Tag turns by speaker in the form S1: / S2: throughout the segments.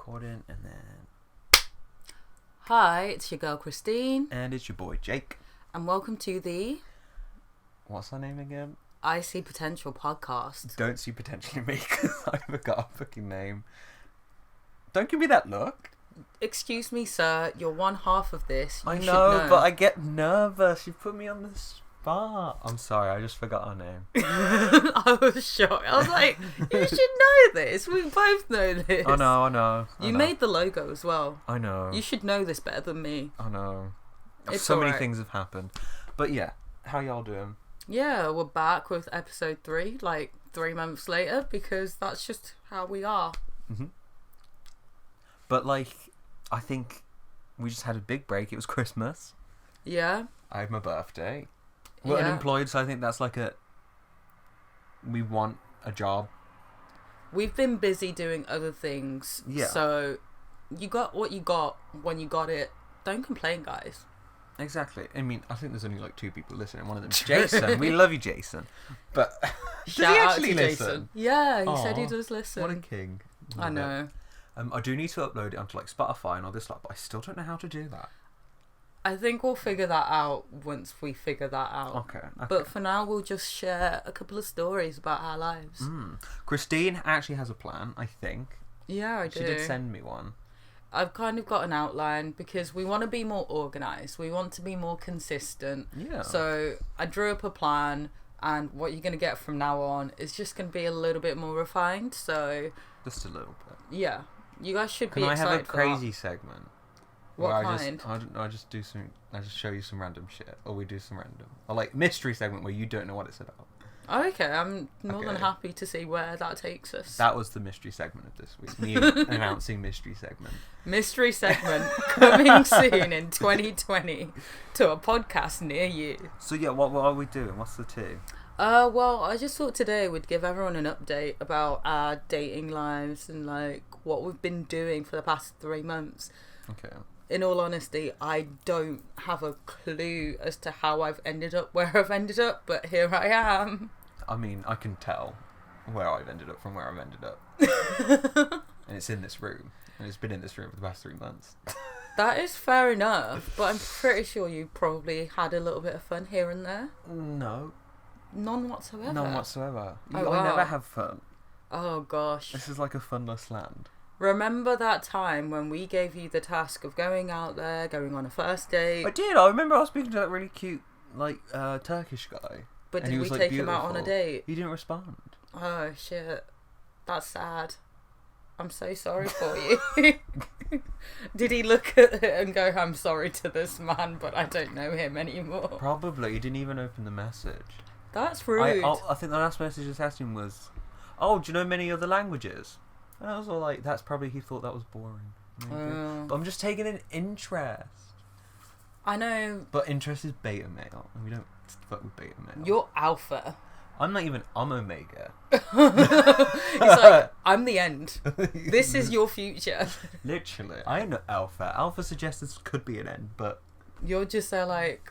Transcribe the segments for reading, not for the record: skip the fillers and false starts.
S1: recording, and then...
S2: Hi, it's your girl Christine.
S1: And it's your boy Jake.
S2: And welcome to the...
S1: What's her name again?
S2: I See Potential podcast.
S1: Don't see potential in me, because I forgot her fucking name. Don't give me that look.
S2: Excuse me, sir. You're one half of this.
S1: I know, but I get nervous. You put me on the spot. I'm sorry, I just forgot her name.
S2: I was shocked. I was like, you should know this. We both know this.
S1: I know.
S2: You made the logo as well.
S1: I know.
S2: You should know this better than me.
S1: I know.
S2: It's
S1: so many
S2: alright.
S1: things have happened. But yeah, how y'all doing?
S2: Yeah, we're back with episode 3, like 3 months later, because that's just how we are.
S1: Mm-hmm. But like, I think we just had a big break. It was Christmas.
S2: Yeah.
S1: I had my birthday. We're unemployed, so I think that's like we want a job.
S2: We've been busy doing other things.
S1: Yeah.
S2: So you got what you got when you got it. Don't complain, guys.
S1: Exactly. I mean, I think there's only like 2 people listening. One of them's Jason. We love you, Jason. But does
S2: Shout
S1: he
S2: out
S1: actually
S2: to
S1: listen?
S2: Jason. Yeah, he
S1: Aw,
S2: said he does listen.
S1: What a king.
S2: I know.
S1: I do need to upload it onto like Spotify and all this lot, but I still don't know how to do that.
S2: I think we'll figure that out once we figure that out.
S1: Okay.
S2: But for now, we'll just share a couple of stories about our lives.
S1: Christine actually has a plan, I think.
S2: Yeah, I do.
S1: She did send me one.
S2: I've kind of got an outline because we want to be more organised. We want to be more consistent.
S1: Yeah.
S2: So I drew up a plan, and what you're going to get from now on is just going to be a little bit more refined. So
S1: Just a little bit.
S2: yeah, you guys should be
S1: Can I
S2: excited
S1: have a
S2: for
S1: crazy segment?
S2: What
S1: where
S2: kind?
S1: I just show you some random shit, or we do some random, or like mystery segment where you don't know what it's about.
S2: Oh, okay, I'm more than
S1: Okay.
S2: happy to see where that takes us.
S1: That was the mystery segment of this week. Me announcing mystery segment.
S2: Mystery segment coming soon in 2020 to a podcast near you.
S1: So yeah, what are we doing? What's the tea?
S2: Well, I just thought today we'd give everyone an update about our dating lives and like what we've been doing for the past 3 months.
S1: Okay.
S2: In all honesty, I don't have a clue as to how I've ended up where I've ended up, but here I am.
S1: I mean, I can tell where I've ended up from where I've ended up. And it's in this room. And it's been in this room for the past 3 months.
S2: That is fair enough, but I'm pretty sure you probably had a little bit of fun here and there.
S1: No.
S2: None whatsoever.
S1: None whatsoever.
S2: Oh,
S1: I
S2: wow.
S1: never have fun.
S2: Oh gosh.
S1: This is like a funless land.
S2: Remember that time when we gave you the task of going out there, going on a first date?
S1: I did. I remember I was speaking to that really cute, like, Turkish guy.
S2: But
S1: and
S2: did
S1: he
S2: we
S1: was, like,
S2: take him out on a
S1: beautiful.
S2: date?
S1: He didn't respond.
S2: Oh shit. That's sad. I'm so sorry for you. Did he look at it and go, I'm sorry to this man, but I don't know him anymore?
S1: Probably. He didn't even open the message.
S2: That's rude.
S1: I think the last message I was asking was, oh, do you know many other languages? And I was all like, that's probably he thought that was boring. Maybe. But I'm just taking an interest.
S2: I know.
S1: But interest is beta male, and we don't fuck with beta male.
S2: You're alpha.
S1: I'm omega.
S2: It's like, I'm the end. This is your future.
S1: Literally. I am not alpha. Alpha suggests this could be an end, but...
S2: You're just there like,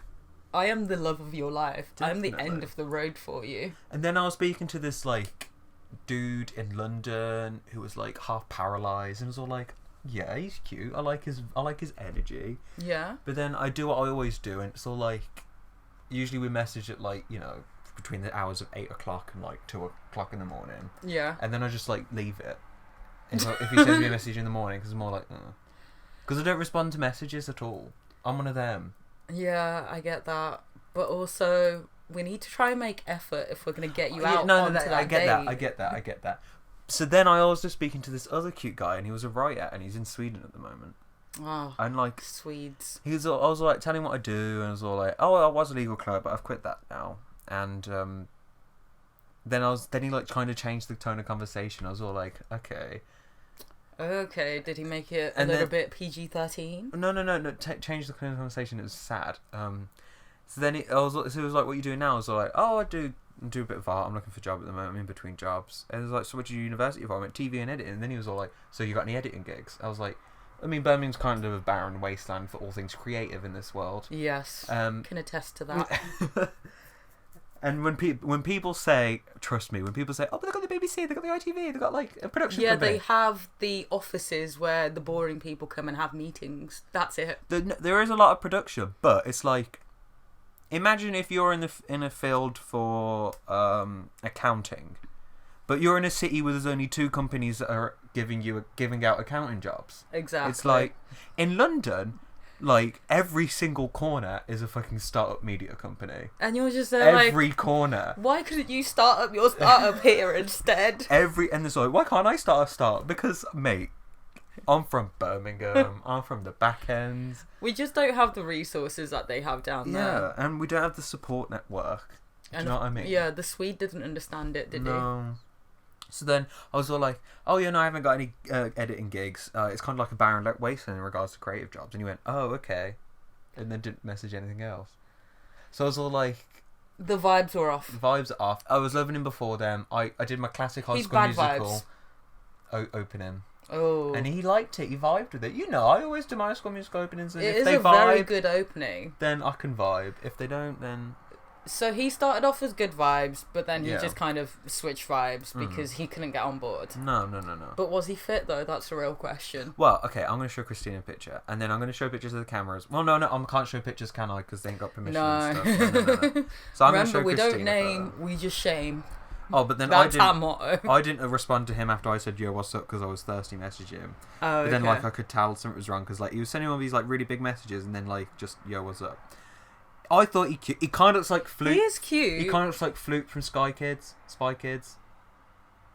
S2: I am the love of your life. I'm the
S1: Definitely.
S2: end of the road for you.
S1: And then I was speaking to this, like, dude in London who was, like, half paralysed, and was all like, yeah, he's cute. I like his energy.
S2: Yeah.
S1: But then I do what I always do, and it's all like, usually we message at, like, you know, between the hours of 8 o'clock and, like, 2 o'clock in the morning.
S2: Yeah.
S1: And then I just, like, leave it. And so if he sends me a message in the morning, because I'm more like, because I don't respond to messages at all. I'm one of them.
S2: Yeah, I get that. But also, we need to try and make effort if we're going to get you out
S1: No,
S2: onto that
S1: I get
S2: date.
S1: that. I get that. So then I was just speaking to this other cute guy, and he was a writer, and he's in Sweden at the moment.
S2: Oh,
S1: And like,
S2: Swedes.
S1: I was like telling him what I do, and I was all like, oh, I was a legal clerk, but I've quit that now. And then he like kind of changed the tone of conversation. I was all like, okay.
S2: Okay, did he make it a
S1: And
S2: little
S1: then-
S2: bit PG-13?
S1: No. Change the tone of conversation. It was sad. So then he was like, what are you doing now? I was all like, oh, I do a bit of art. I'm looking for a job at the moment. I'm in between jobs. And he was like, so what did you university for? I went TV and editing. And then he was all like, so you got any editing gigs? I was like, I mean, Birmingham's kind of a barren wasteland for all things creative in this world.
S2: Yes,
S1: Um,
S2: can attest to that.
S1: And when people say, trust me, when people say, oh, but they got the BBC, they got the ITV, they got like a production
S2: Yeah,
S1: company.
S2: they have the offices where the boring people come and have meetings. That's it.
S1: There is a lot of production, but it's like, imagine if you're in a field for accounting, but you're in a city where there's only 2 companies that are giving out accounting jobs.
S2: Exactly.
S1: It's like in London, like every single corner is a fucking startup media company.
S2: And you're just there
S1: Every corner.
S2: Why couldn't you start up your startup here instead?
S1: And it's like, why can't I start a startup? Because, mate, I'm from Birmingham. I'm from the back ends.
S2: We just don't have the resources that they have down there.
S1: Yeah, and we don't have the support network. Do you know what I mean?
S2: Yeah, the Swede didn't understand it, did he?
S1: No. So then I was all like, oh, yeah, no, I haven't got any editing gigs. It's kind of like a barren wasteland in regards to creative jobs. And he went, oh, okay. And then didn't message anything else. So I was all like...
S2: The vibes were off.
S1: The vibes are off. I was loving him before then. I did my classic High
S2: He's
S1: School
S2: bad
S1: Musical opening.
S2: Oh.
S1: And he liked it. He vibed with it. You know, I always do my High School Musical openings. And
S2: It
S1: if
S2: is
S1: they
S2: a
S1: vibe,
S2: very good opening.
S1: then I can vibe. If they don't, then...
S2: So he started off as good vibes, but then he
S1: Yeah.
S2: just kind of switched vibes because he couldn't get on board.
S1: No.
S2: But was he fit though? That's the real question.
S1: Well, okay, I'm going to show Christina a picture, and then I'm going to show pictures of the cameras. Well, no, I can't show pictures, can I? Because they ain't got permission and stuff. No. So I'm going to show
S2: Remember, we
S1: Christina
S2: don't name,
S1: first.
S2: we just shame.
S1: Oh, but then
S2: That's our motto.
S1: I didn't respond to him after I said, yo, what's up, because I was thirsty messaging him.
S2: Oh,
S1: But then,
S2: okay.
S1: like, I could tell something was wrong, because, like, he was sending all these, like, really big messages, and then, like, just, yo, what's up? I thought he kind of looks like Fluke.
S2: He is cute.
S1: He kind of looks like Fluke from Spy Kids.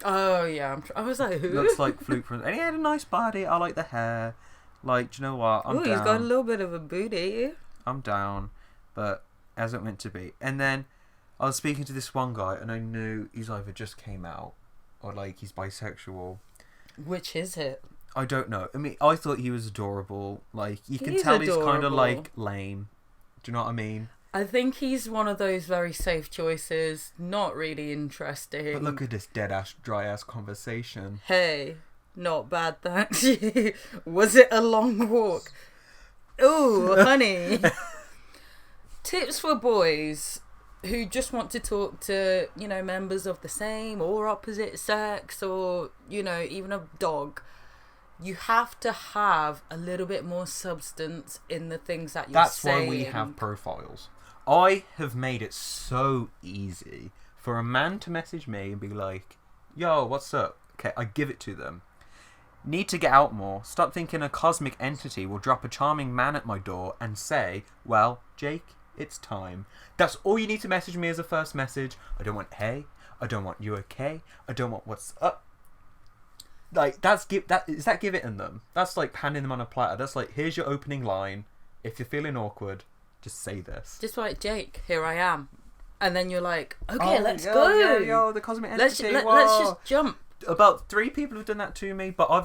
S2: Oh, yeah. I was like, who?
S1: Looks like Fluke from... And he had a nice body. I like the hair. Like, do you know what? I'm down.
S2: He's got a little bit of a booty.
S1: I'm down. But as it meant to be. And then I was speaking to this one guy, and I knew he's either just came out or, like, he's bisexual.
S2: Which is it?
S1: I don't know. I mean, I thought he was adorable. Like, you can
S2: He's
S1: tell he's kind of,
S2: adorable.
S1: like, lame. Do you know what I mean?
S2: I think he's one of those very safe choices. Not really interesting.
S1: But look at this dead-ass, dry-ass conversation.
S2: Hey, not bad, thanks. Was it a long walk? Ooh, honey. Tips for boys who just want to talk to, you know, members of the same or opposite sex, or, you know, even a dog. You have to have a little bit more substance in the things that you're saying.
S1: That's why we have profiles. I have made it so easy for a man to message me and be like, yo, what's up? Okay, I give it to them. Need to get out more. Stop thinking a cosmic entity will drop a charming man at my door and say, well, Jake, it's time. That's all you need to message me as a first message. I don't want hey. I don't want you okay. I don't want what's up. Like, is that give it in them? That's like handing them on a platter. That's like, here's your opening line. If you're feeling awkward, just say this.
S2: Just like, Jake, here I am. And then you're like, okay, let's go.
S1: Yo, the cosmic entity.
S2: Let's just jump.
S1: About 3 people have done that to me, but I've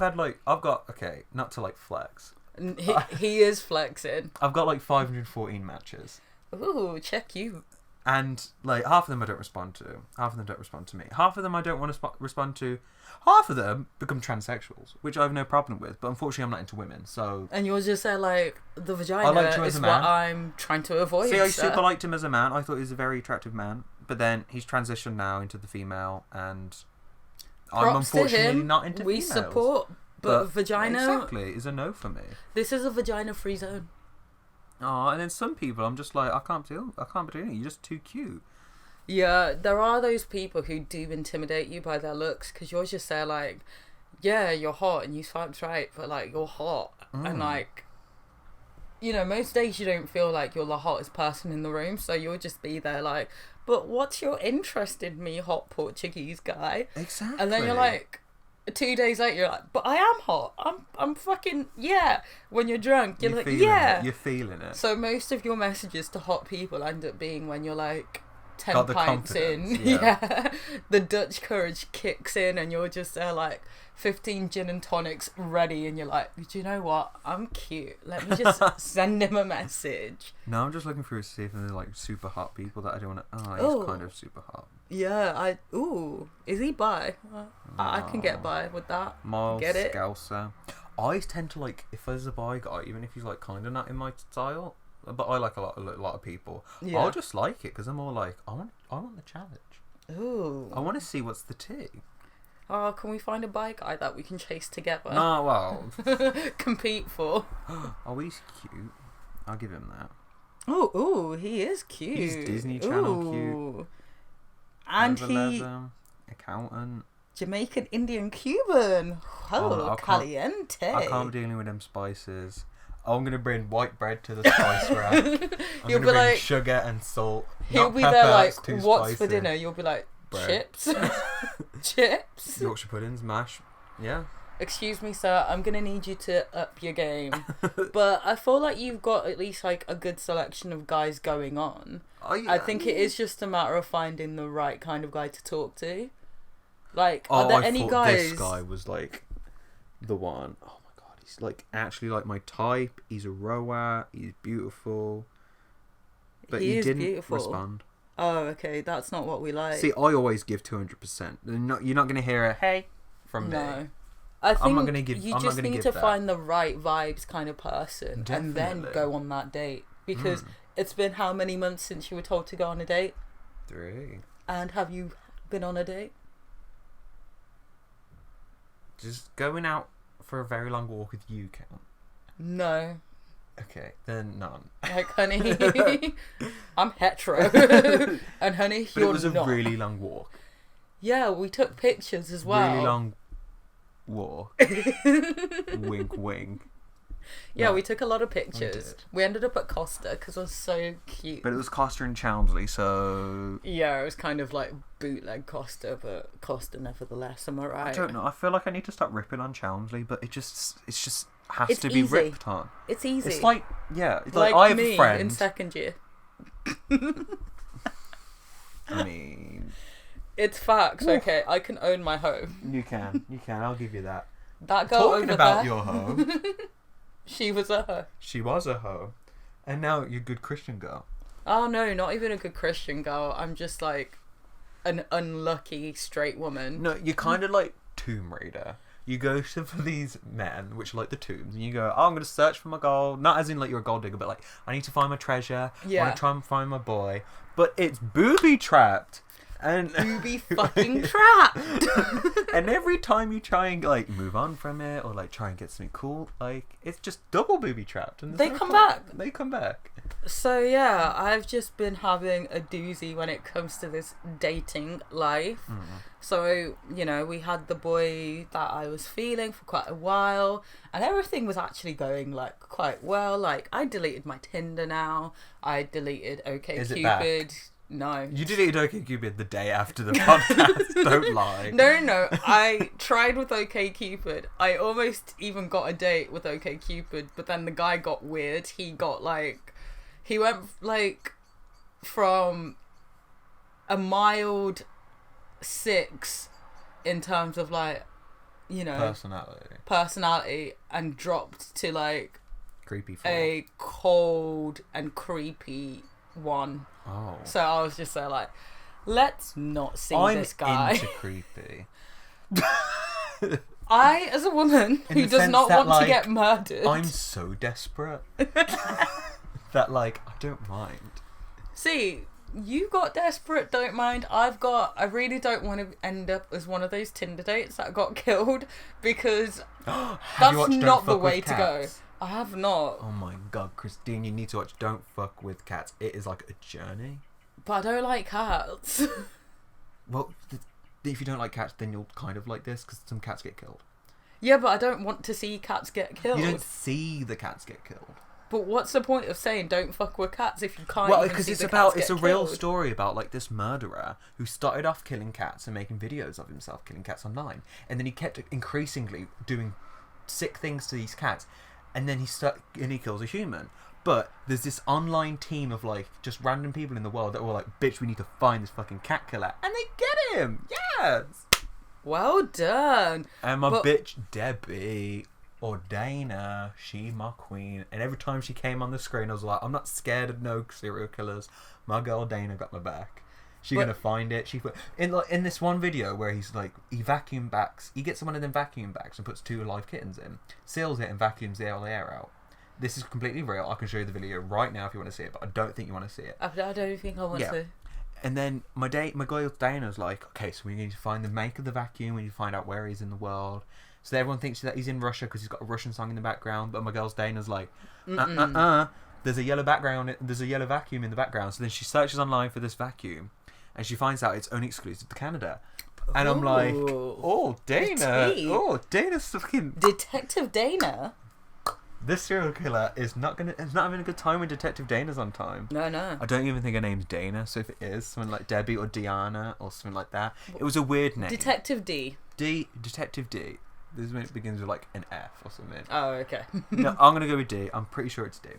S1: got, okay, not to like flex.
S2: He is flexing.
S1: I've got like 514 matches.
S2: Ooh, check you.
S1: And like half of them I don't respond to. Half of them don't respond to me. Half of them I don't want to respond to. Half of them become transsexuals, which I have no problem with. But unfortunately, I'm not into women, so.
S2: And you're just there like, the vagina
S1: liked him as
S2: is
S1: a
S2: what
S1: man.
S2: I'm trying to avoid.
S1: See, I
S2: sir.
S1: super liked him as a man. I thought he was a very attractive man. But then he's transitioned now into the female, and I'm
S2: Props to
S1: unfortunately
S2: him.
S1: not into
S2: We
S1: females.
S2: support, but vagina.
S1: Exactly, is a no for me.
S2: This is a vagina-free zone.
S1: Oh, and then some people, I'm just like, I can't be doing it. You're just too cute.
S2: Yeah, there are those people who do intimidate you by their looks, because you're just there like, yeah, you're hot and you swiped right, but like, you're hot. And like, you know, most days you don't feel like you're the hottest person in the room, so you'll just be there like, but what's your interest in me, hot Portuguese guy?
S1: Exactly.
S2: And then you're like, 2 days later, you're like, but I am hot. I'm fucking, yeah. When you're drunk, you're like, yeah.
S1: You're feeling it.
S2: So most of your messages to hot people end up being when you're like 10
S1: Got the
S2: pints in.
S1: confidence, yeah.
S2: Yeah. The Dutch courage kicks in and you're just there like 15 gin and tonics ready, and you're like, do you know what? I'm cute. Let me just send him a message.
S1: No, I'm just looking through to see if there's like super hot people that I don't want to. Oh, he's
S2: Oh.
S1: kind of super hot.
S2: Yeah, is he bi? I can get by with that.
S1: Miles
S2: Get it?
S1: Scouser. I tend to like, if there's a bi guy, even if he's like kind of not in my style, but I like a lot of people.
S2: Yeah.
S1: I'll just like it because I'm all like, I want the challenge.
S2: Ooh.
S1: I want to see what's the tea.
S2: Oh, can we find a bi guy that we can chase together?
S1: No, well,
S2: Compete for.
S1: oh, he's cute. I'll give him that.
S2: Ooh, he is cute.
S1: He's Disney Channel cute.
S2: And
S1: Leather, accountant.
S2: Jamaican, Indian, Cuban. Oh, caliente.
S1: I can't be dealing with them spices. I'm gonna bring white bread to the spice rack. I'm
S2: You'll
S1: gonna
S2: be
S1: bring
S2: like,
S1: sugar and salt.
S2: He'll
S1: not
S2: be
S1: pepper,
S2: there like,
S1: that's too
S2: what's
S1: spicy.
S2: for dinner? You'll be like,
S1: Bread.
S2: chips. Chips.
S1: Yorkshire puddings, mash. Yeah.
S2: Excuse me, sir, I'm gonna need you to up your game. But I feel like you've got at least like a good selection of guys going on. I think it is just a matter of finding the right kind of guy to talk to. Like, are there any guys?
S1: This guy was like the one. Oh my god, he's like actually like my type. He's a rower. He's beautiful. But he didn't respond.
S2: Oh, okay, that's not what we like.
S1: See, I always give 200%. You're not gonna hear a hey from me.
S2: No. I think
S1: I'm not gonna give.
S2: you
S1: I'm
S2: just
S1: not gonna
S2: need
S1: give
S2: to
S1: that.
S2: find the right vibes kind of person and then
S1: Definitely.
S2: go on that date. Because it's been how many months since you were told to go on a date?
S1: 3.
S2: And have you been on a date?
S1: Just going out for a very long walk with you count.
S2: No.
S1: Okay, then none.
S2: Like, honey, I'm hetero. And honey,
S1: But
S2: you're
S1: it was a
S2: not.
S1: really long walk.
S2: Yeah, we took pictures as well.
S1: Really long walk. Wink, wink.
S2: Yeah,
S1: No,
S2: we took a lot of pictures.
S1: did.
S2: We ended up at Costa because it was so cute.
S1: But it was Costa and Chelmsley, so
S2: Yeah, it was kind of like bootleg Costa, but Costa nevertheless, am I right?
S1: I don't know. I feel like I need to stop ripping on Chelmsley, but it's just has
S2: It's
S1: to be
S2: easy.
S1: ripped on.
S2: It's easy.
S1: It's like it's
S2: like
S1: I have
S2: me
S1: a friend
S2: in second year.
S1: I mean,
S2: It's facts, okay? I can own my home.
S1: you can. I'll give you that.
S2: That girl
S1: Talking
S2: over
S1: about
S2: there,
S1: your hoe,
S2: she was a hoe.
S1: she was a hoe, and now you're a good Christian girl.
S2: Oh no, not even a good Christian girl. I'm just like an unlucky straight woman.
S1: No, you're kind of like Tomb Raider. You go for these men, which are like the tombs, and you go, oh, I'm going to search for my gold. Not as in like you're a gold digger, but like, I need to find my treasure.
S2: Yeah.
S1: I want to try and find my boy. But it's booby trapped. And
S2: Booby fucking trapped.
S1: and every time you try and like move on from it or like try and get something cool, like it's just double booby trapped. And
S2: They come back.
S1: They come back.
S2: So yeah, I've just been having a doozy when it comes to this dating life. So, you know, we had the boy that I was feeling for quite a while and everything was actually going like quite well. Like I deleted my Tinder now. I deleted
S1: Is it back?
S2: OkCupid. No.
S1: You deleted OkCupid the day after the podcast. Don't lie.
S2: No. I tried with OkCupid. I almost even got a date with OkCupid, but then the guy got weird. He went like from a mild 6 in terms of like, you know, personality and dropped to like
S1: creepy 4.
S2: a cold and creepy 1.
S1: Oh.
S2: So I was just so like, let's not see
S1: I'm
S2: this guy.
S1: into creepy.
S2: I, as a woman
S1: In
S2: who
S1: the
S2: does
S1: sense
S2: not
S1: that,
S2: want to
S1: like,
S2: get murdered.
S1: I'm so desperate that like I don't mind.
S2: See, you got desperate, don't mind. I really don't want to end up as one of those Tinder dates that got killed because that's not the way to go. I have not.
S1: Oh my god, Christine, you need to watch Don't Fuck With Cats. It is like a journey.
S2: But I don't like cats.
S1: Well, if you don't like cats, then you'll kind of like this because some cats get killed.
S2: Yeah, but I don't want to see cats get killed.
S1: You don't see the cats get killed.
S2: But what's the point of saying don't fuck with cats if you can't?
S1: Well,
S2: even
S1: because
S2: see
S1: it's
S2: the
S1: about
S2: cats
S1: it's a
S2: get
S1: real
S2: killed?
S1: story about like this murderer who started off killing cats and making videos of himself killing cats online, and then he kept increasingly doing sick things to these cats, and then he kills a human. But there's this online team of like just random people in the world that were like, bitch, we need to find this fucking cat killer, and they get him. Yes.
S2: Well done.
S1: And my bitch Debbie or Dana, she my queen. And every time she came on the screen, I was like, I'm not scared of no serial killers. My girl Dana got my back. She's gonna find it. In this one video where he's like he vacuum bags. He gets one of them vacuum bags and puts 2 live kittens in, seals it and vacuums the air out. this is completely real. I can show you the video right now if you want to see it, but I don't think you want to see it.
S2: I don't think I want to.
S1: And then my girl Dana's like, okay, so we need to find the make of the vacuum. We need to find out where he's in the world. So everyone thinks that he's in Russia because he's got a Russian song in the background. But my girl Dana's like, there's a yellow background. There's a yellow vacuum in the background. So then she searches online for this vacuum, and she finds out it's only exclusive to Canada. And I'm like, oh, Dana. Oh, Dana's fucking...
S2: Detective Dana?
S1: This serial killer is not having a good time when Detective Dana's on time.
S2: No.
S1: I don't even think her name's Dana, so if it is, something like Debbie or Diana or something like that. It was a weird name.
S2: Detective D.
S1: Detective D. This is when it begins with like an F or something.
S2: Oh, okay.
S1: No, I'm going to go with D. I'm pretty sure it's D.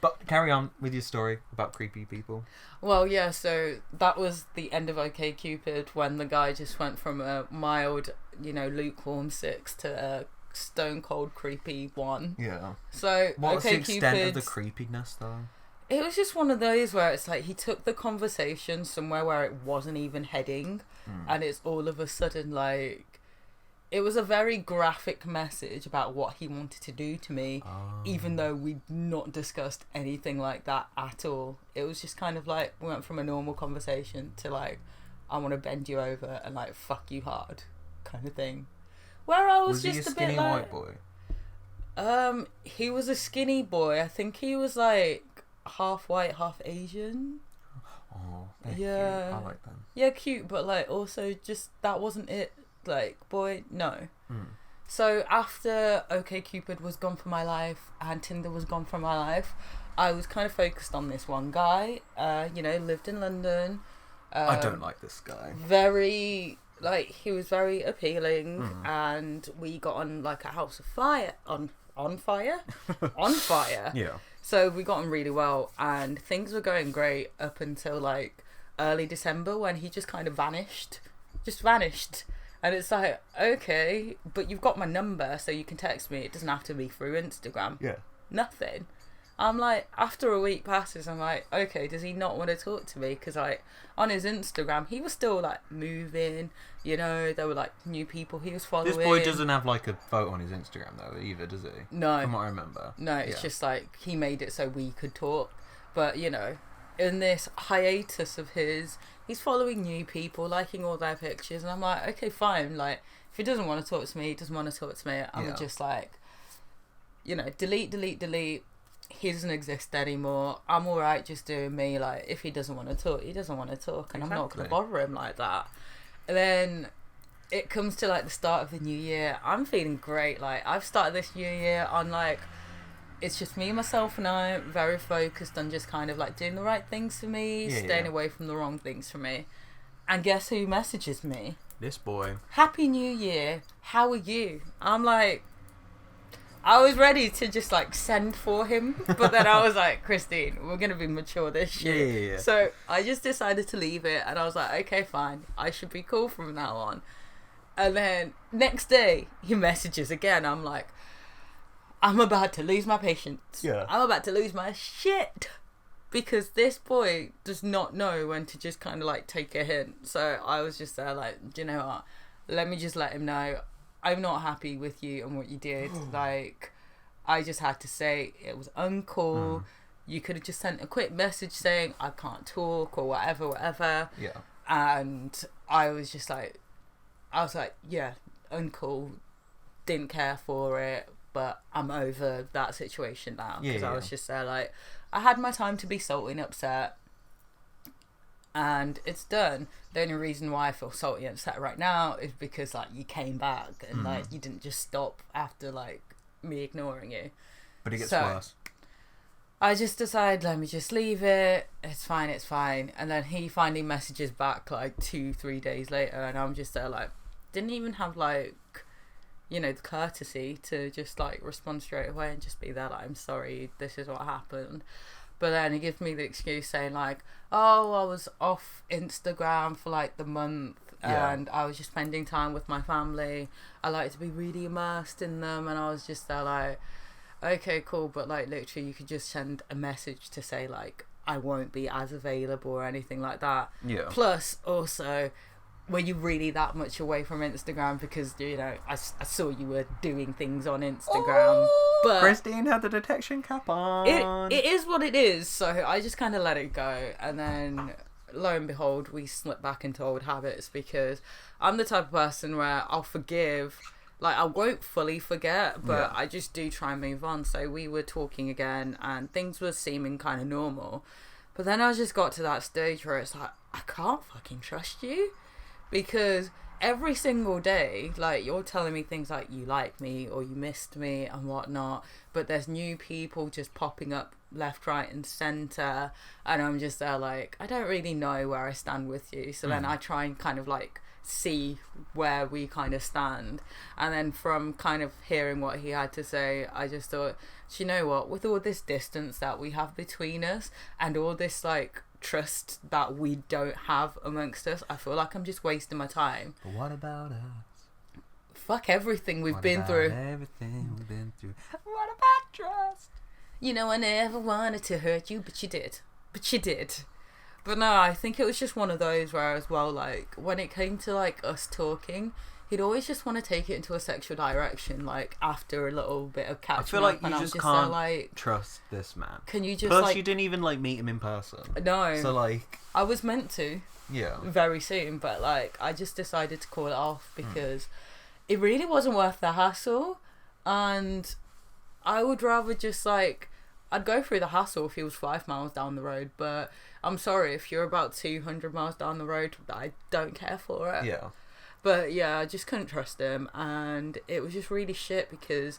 S1: But carry on with your story about creepy people.
S2: Well, yeah, so that was the end of OkCupid when the guy just went from a mild, lukewarm 6 to a stone cold creepy 1.
S1: Yeah.
S2: So,
S1: what's the extent of the creepiness, though?
S2: It was just one of those where it's like he took the conversation somewhere where it wasn't even heading, and it's all of a sudden like... It was a very graphic message about what he wanted to do to me, even though we'd not discussed anything like that at all. It was just kind of like, we went from a normal conversation to like, I want to bend you over and like, fuck you hard kind of thing. Where I was just
S1: he a
S2: a
S1: skinny
S2: bit like...
S1: white boy?
S2: He was a skinny boy. I think he was like half white, half Asian.
S1: Oh,
S2: yeah.
S1: Cute. I like them.
S2: Yeah, cute, but like also just, that wasn't it. Like, boy, no. So after OkCupid was gone from my life and Tinder was gone from my life, I was kind of focused on this one guy. Lived in London.
S1: I don't like this guy.
S2: Very, like, he was very appealing, and we got on like a house of fire. On fire? On fire.
S1: Yeah.
S2: So we got on really well, and things were going great up until like early December when he just kind of vanished. Just vanished. And it's like, okay, but you've got my number, so you can text me. It doesn't have to be through Instagram.
S1: Yeah.
S2: Nothing. I'm like, after a week passes, I'm like, okay, does he not want to talk to me? Because like, on his Instagram, he was still like moving, there were like new people he was following.
S1: This boy doesn't have like a photo on his Instagram though either, does he?
S2: No.
S1: From what I remember.
S2: No, it's just like, he made it so we could talk. But, in this hiatus of his, he's following new people, liking all their pictures, and I'm like, okay, fine. Like, if he doesn't want to talk to me, he doesn't want to talk to me. I'm just like, delete. He doesn't exist anymore. I'm alright just doing me. Like, if he doesn't want to talk, he doesn't want to talk, and I'm not going to bother him like that. And then it comes to like the start of the new year. I'm feeling great. Like, I've started this new year on like, it's just me, myself, and I, very focused on just kind of like doing the right things for me, staying away from the wrong things for me. And guess who messages me?
S1: This boy.
S2: Happy New Year. How are you? I'm like, I was ready to just like send for him, but then I was like, Christine, we're going to be mature this shit.
S1: Yeah.
S2: So I just decided to leave it, and I was like, okay, fine. I should be cool from now on. And then next day, he messages again. I'm like, I'm about to lose my patience.
S1: Yeah.
S2: I'm about to lose my shit. Because this boy does not know when to just kind of like take a hint. So I was just there like, do you know what? Let me just let him know I'm not happy with you and what you did. Like, I just had to say it was uncool. You could have just sent a quick message saying I can't talk or whatever.
S1: Yeah.
S2: And I was like, yeah, uncool. Didn't care for it. But I'm over that situation now. Because I was just there like, I had my time to be salty and upset. And it's done. The only reason why I feel salty and upset right now is because like you came back and like you didn't just stop after like me ignoring you.
S1: But it gets worse.
S2: I just decided, let me just leave it. It's fine. And then he finally messages back like 2-3 days later, and I'm just there like, didn't even have like, the courtesy to just like respond straight away and just be there like, I'm sorry, this is what happened. But then he gives me the excuse saying like, oh, I was off Instagram for like the month and I was just spending time with my family. I like to be really immersed in them. And I was just there like, okay, cool. But like literally you could just send a message to say like, I won't be as available or anything like that.
S1: Yeah.
S2: Plus also, were you really that much away from Instagram? Because, you know, I saw you were doing things on Instagram. But
S1: Christine had the detection cap on.
S2: it is what it is. So I just kind of let it go. And then, lo and behold, we slipped back into old habits, because I'm the type of person where I'll forgive. Like, I won't fully forget, but I just do try and move on. So we were talking again, and things were seeming kind of normal. But then I just got to that stage where it's like, I can't fucking trust you. Because every single day, like, you're telling me things like you like me or you missed me and whatnot, but there's new people just popping up left, right and centre, and I'm just there like, I don't really know where I stand with you. So then I try and kind of like see where we kind of stand, and then from kind of hearing what he had to say, I just thought, do you know what, with all this distance that we have between us and all this like trust that we don't have amongst us, I feel like I'm just wasting my time.
S1: But what about us?
S2: Fuck everything we've been
S1: about
S2: through.
S1: Everything we've been through. What about trust?
S2: You know, I never wanted to hurt you, but you did. But no, I think it was just one of those where as well, like, when it came to like us talking, he'd always just want to take it into a sexual direction, like after a little bit of catching up.
S1: I feel like
S2: and
S1: you
S2: I'm
S1: just
S2: there,
S1: can't
S2: like,
S1: trust this man.
S2: Can you just
S1: Plus,
S2: like...
S1: you didn't even like meet him in person.
S2: No.
S1: So like,
S2: I was meant to.
S1: Yeah.
S2: Very soon, but like, I just decided to call it off because it really wasn't worth the hassle, and I would rather just like, I'd go through the hassle if he was 5 miles down the road, but I'm sorry, if you're about 200 miles down the road, I don't care for it.
S1: Yeah.
S2: But yeah, I just couldn't trust him, and it was just really shit because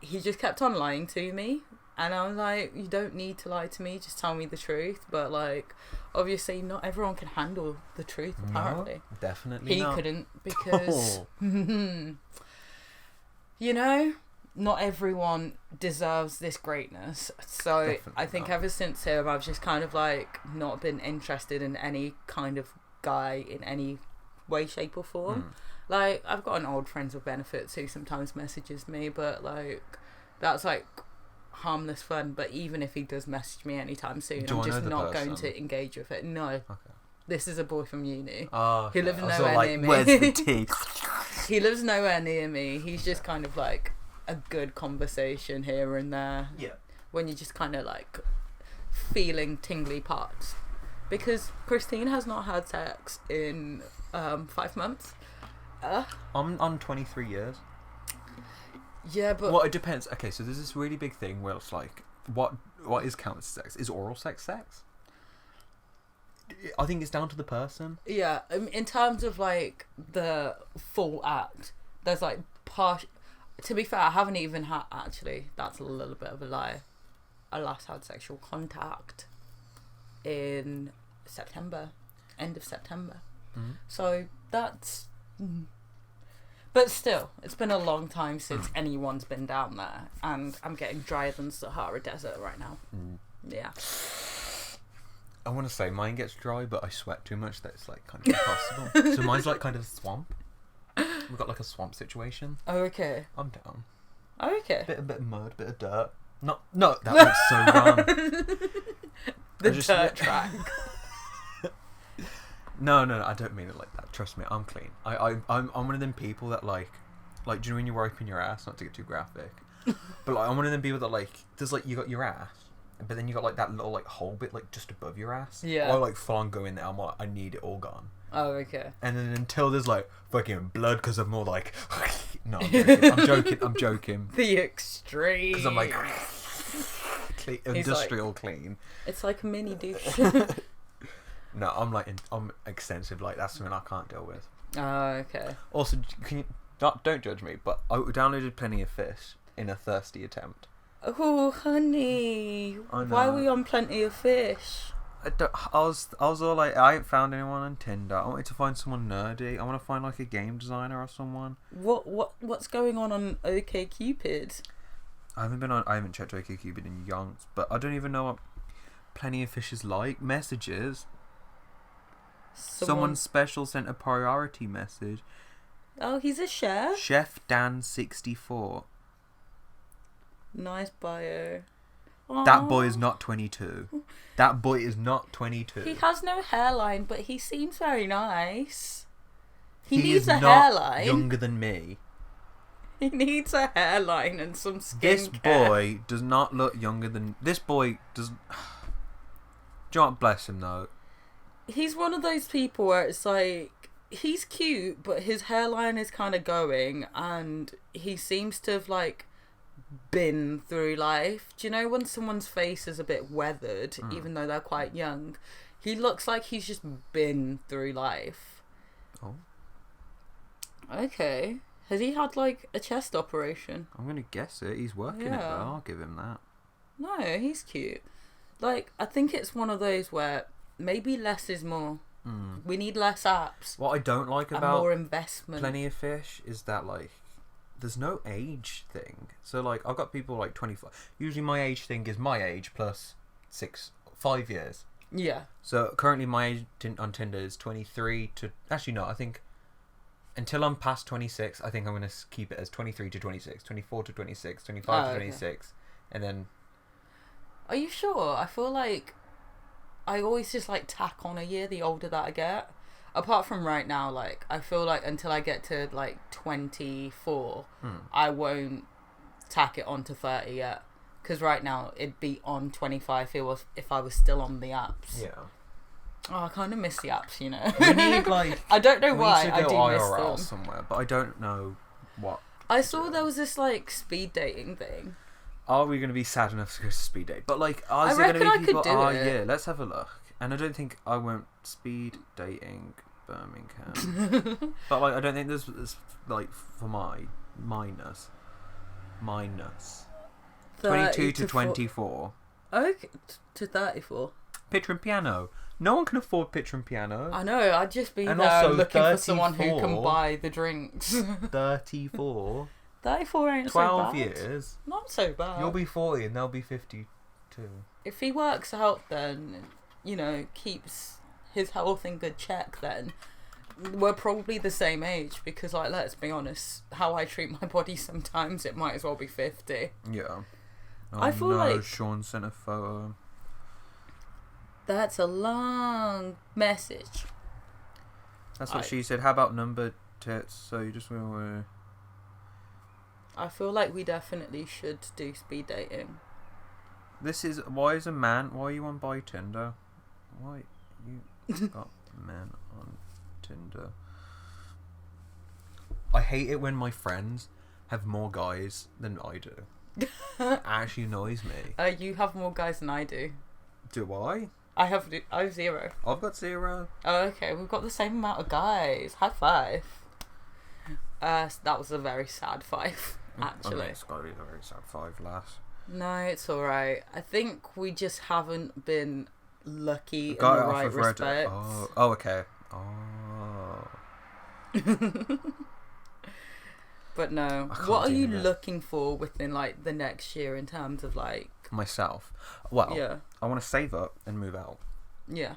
S2: he just kept on lying to me, and I was like, you don't need to lie to me, just tell me the truth. But like, obviously not everyone can handle the truth, apparently.
S1: No, definitely
S2: he
S1: not.
S2: couldn't, because you know, not everyone deserves this greatness. So
S1: Definitely
S2: I think
S1: not.
S2: ever since him, I've just kind of like not been interested in any kind of guy in any way, shape or form. Like, I've got an old friends with benefits who sometimes messages me, but like, that's like harmless fun. But even if he does message me anytime soon,
S1: Do
S2: I'm
S1: I know
S2: just
S1: the
S2: not
S1: person?
S2: going to engage with it. No.
S1: Okay.
S2: This is a boy from uni.
S1: Oh,
S2: He lives
S1: I was
S2: nowhere
S1: like,
S2: near me.
S1: Where's the tea?
S2: He lives nowhere near me. He's just kind of like a good conversation here and there.
S1: Yeah.
S2: When you're just kind of like feeling tingly parts. Because Christine has not had sex in 5 months.
S1: I'm on 23 years.
S2: Yeah, but...
S1: Well, it depends. Okay, so there's this really big thing where it's like, what is counted sex? Is oral sex sex? I think it's down to the person.
S2: Yeah, in terms of like the full act, there's like to be fair, I haven't even had, actually, that's a little bit of a lie. I last had sexual contact in September, end of September. So that's... But still, it's been a long time since anyone's been down there, and I'm getting drier than Sahara Desert right now. Yeah.
S1: I want to say mine gets dry, but I sweat too much that it's like kind of impossible. So mine's like kind of swamp. We've got like a swamp situation.
S2: Oh, okay.
S1: I'm down.
S2: Oh, okay.
S1: Bit of mud, bit of dirt. No, that looks so wrong.
S2: The
S1: just-
S2: dirt track.
S1: No, I don't mean it like that. Trust me, I'm clean. I'm one of them people that like, do you know when you're wiping your ass? Not to get too graphic, but like I'm one of them people that like, there's like, you got your ass, but then you got like that little like hole bit like just above your ass.
S2: Yeah.
S1: Or like full on go in there. I'm like, I need it all gone.
S2: Oh, okay.
S1: And then until there's like fucking blood, because I'm more like, no, I'm joking.
S2: The extreme.
S1: Because I'm like, clean, industrial clean.
S2: It's like a mini douche.
S1: No, I'm extensive. Like that's something I can't deal with.
S2: Oh, okay.
S1: Also, can you don't judge me, but I downloaded Plenty of Fish in a thirsty attempt.
S2: Oh, honey.
S1: I
S2: Why
S1: know.
S2: are we on Plenty of Fish?
S1: I was all like, I ain't found anyone on Tinder. I wanted to find someone nerdy. I want to find like a game designer or someone.
S2: What's going on OkCupid?
S1: I haven't checked OkCupid in yonks, but I don't even know what Plenty of Fish is like. Messages. Someone special sent a priority message.
S2: Oh, he's a chef.
S1: Chef Dan 64.
S2: Nice bio.
S1: That boy is
S2: Aw.
S1: not 22. That boy is not 22.
S2: He has no hairline, but he seems very nice. He needs
S1: is
S2: a
S1: not
S2: hairline.
S1: younger than me.
S2: He needs a hairline and some
S1: This
S2: skincare.
S1: boy does not look younger than... This boy does... Do you know what? Bless him, though.
S2: He's one of those people where it's like, he's cute, but his hairline is kind of going, and he seems to have, like, been through life. Do you know when someone's face is a bit weathered, even though they're quite young? He looks like he's just been through life.
S1: Oh.
S2: Okay. Has he had, like, a chest operation?
S1: I'm going to guess it. He's working it, though. I'll give him that.
S2: No, he's cute. Like, I think it's one of those where maybe less is more. We need less apps.
S1: What I don't like
S2: and
S1: about
S2: more investment.
S1: Plenty of Fish is that, like, there's no age thing. So, like, I've got people, like, 25. Usually my age thing is my age plus 5 years.
S2: Yeah.
S1: So, currently my age on Tinder is 23 to... Actually, no, I think... Until I'm past 26, I think I'm going to keep it as 23 to 26, 24 to 26, 25 to 26, and then...
S2: Are you sure? I feel like I always just, like, tack on a year the older that I get. Apart from right now, like, I feel like until I get to, like, 24, I won't tack it on to 30 yet. Because right now, it'd be on 25 if I was still on the apps.
S1: Yeah.
S2: Oh, I kind of miss the apps, you know.
S1: We need, like...
S2: I don't know why,
S1: We
S2: I
S1: need to
S2: do
S1: go
S2: miss
S1: IRL
S2: them.
S1: somewhere, but I don't know what.
S2: I saw there was this, like, speed dating thing.
S1: Are we going to be sad enough to go to speed date? But, like, are
S2: I
S1: there going
S2: reckon I
S1: to be people...
S2: could do it.
S1: Yeah, let's have a look. And I don't think I won't speed dating Birmingham. But, like, I don't think there's like, for minus 22 to 24.
S2: Okay, to 34.
S1: Picture and piano. No one can afford picture and piano.
S2: I know, I'd just be
S1: And
S2: there
S1: also
S2: looking for someone who
S1: 34.
S2: can buy the drinks.
S1: 34.
S2: 34 ain't
S1: 12
S2: so bad.
S1: years.
S2: Not so bad.
S1: You'll be 40 and they'll be 52.
S2: If he works out then, you know, keeps his health in good check then, we're probably the same age because, like, let's be honest, how I treat my body sometimes, it might as well be 50.
S1: Yeah. Oh,
S2: I feel
S1: no,
S2: like...
S1: Sean sent a photo.
S2: That's a long message.
S1: That's what she said. How about number tits? So you just want
S2: I feel like we definitely should do speed dating.
S1: This is... Why is a man... Why are you on Buy Tinder? Why you got men on Tinder? I hate it when my friends have more guys than I do. It actually annoys me.
S2: You have more guys than I do.
S1: Do I?
S2: I have 0.
S1: I've got 0.
S2: Oh, okay. We've got the same amount of guys. High five. That was a very sad 5, actually.
S1: I mean, it's got to be a very sad 5, lass.
S2: No, it's alright. I think we just haven't been lucky in the
S1: Got it off
S2: right
S1: of Reddit.
S2: respects.
S1: Oh, okay. Oh.
S2: But no.
S1: I can't
S2: What are
S1: do
S2: you
S1: that.
S2: looking for within, like, the next year in terms of, like...
S1: Myself. Well,
S2: Yeah.
S1: I want to save up and move out.
S2: Yeah.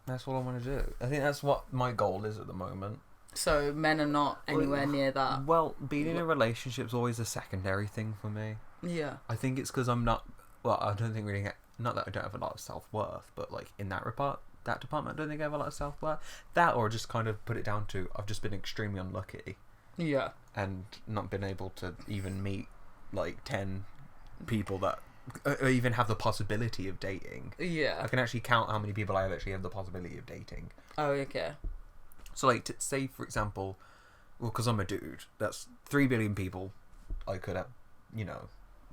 S1: That's what I want to do. I think that's what my goal is at the moment.
S2: So men are not anywhere near that.
S1: Well, being in a relationship's always a secondary thing for me.
S2: Yeah.
S1: I think it's because I'm not... Well, I don't think really... Not that I don't have a lot of self-worth, but, like, in that department, I don't think I have a lot of self-worth. That, or just kind of put it down to, I've just been extremely unlucky.
S2: Yeah.
S1: And not been able to even meet, like, 10 people that... Or even have the possibility of dating.
S2: Yeah.
S1: I can actually count how many people I actually have the possibility of dating.
S2: Oh, okay.
S1: So, like, say, for example... Well, because I'm a dude, that's 3 billion people I could have, you know,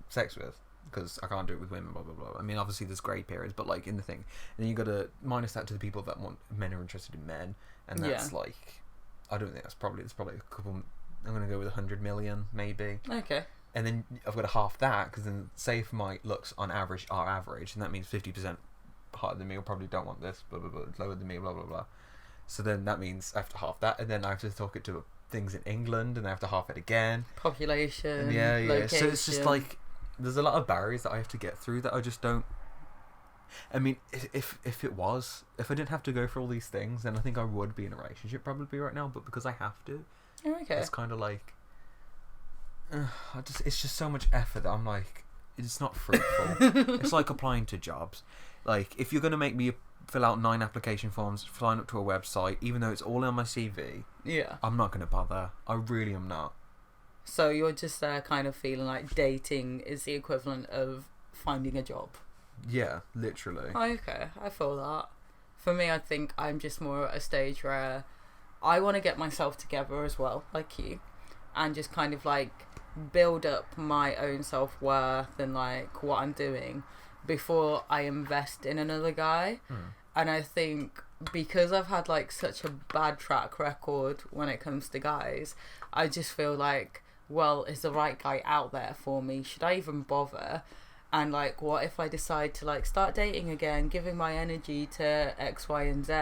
S1: sex with. Because I can't do it with women, blah, blah, blah. I mean, obviously there's grey periods, but, like, in the thing. And then you got to minus that to the people that want... Men are interested in men. And that's, like... I don't think that's probably... It's probably a couple... I'm going to go with 100 million, maybe.
S2: Okay.
S1: And then I've got to half that, because then, say if my looks on average are average, and that means 50% hotter than me, or probably don't want this, blah, blah, blah, lower than me, blah, blah, blah. So then that means I have to half that, and then I have to talk it to things in England, and I have to half it again.
S2: Population.
S1: And yeah.
S2: Location.
S1: So it's just like... There's a lot of barriers that I have to get through that I just don't... I mean, if I didn't have to go for all these things, then I think I would be in a relationship probably right now, but because I have to,
S2: Okay.
S1: it's kind of like... it's just so much effort that I'm like... It's not fruitful. It's like applying to jobs. Like, if you're going to make me fill out 9 application forms, sign up to a website, even though it's all on my CV.
S2: Yeah.
S1: I'm not going to bother. I really am not.
S2: So you're just there kind of feeling like dating is the equivalent of finding a job.
S1: Yeah, literally.
S2: Oh, okay, I feel that. For me, I think I'm just more at a stage where I want to get myself together as well, like you, and just kind of like build up my own self-worth and like what I'm doing before I invest in another guy. And I think because I've had like such a bad track record when it comes to guys, I just feel like, well, is the right guy out there for me? Should I even bother? And like, what if I decide to like start dating again, giving my energy to X, Y, and Z,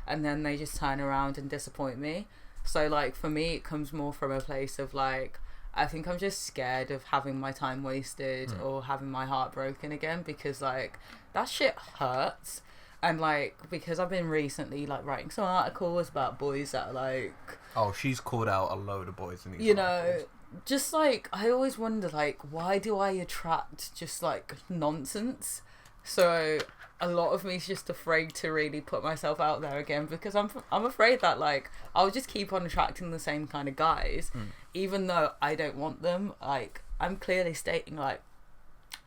S2: and then they just turn around and disappoint me? So like for me, it comes more from a place of like, I think I'm just scared of having my time wasted or having my heart broken again, because like that shit hurts. And like, because I've been recently like writing some articles about boys that are like,
S1: oh, she's called out a load of boys in these
S2: you
S1: articles.
S2: know, just like, I always wonder like, why do I attract just like nonsense? So a lot of me is just afraid to really put myself out there again, because I'm afraid that like I'll just keep on attracting the same kind of guys, even though I don't want them. Like, I'm clearly stating like,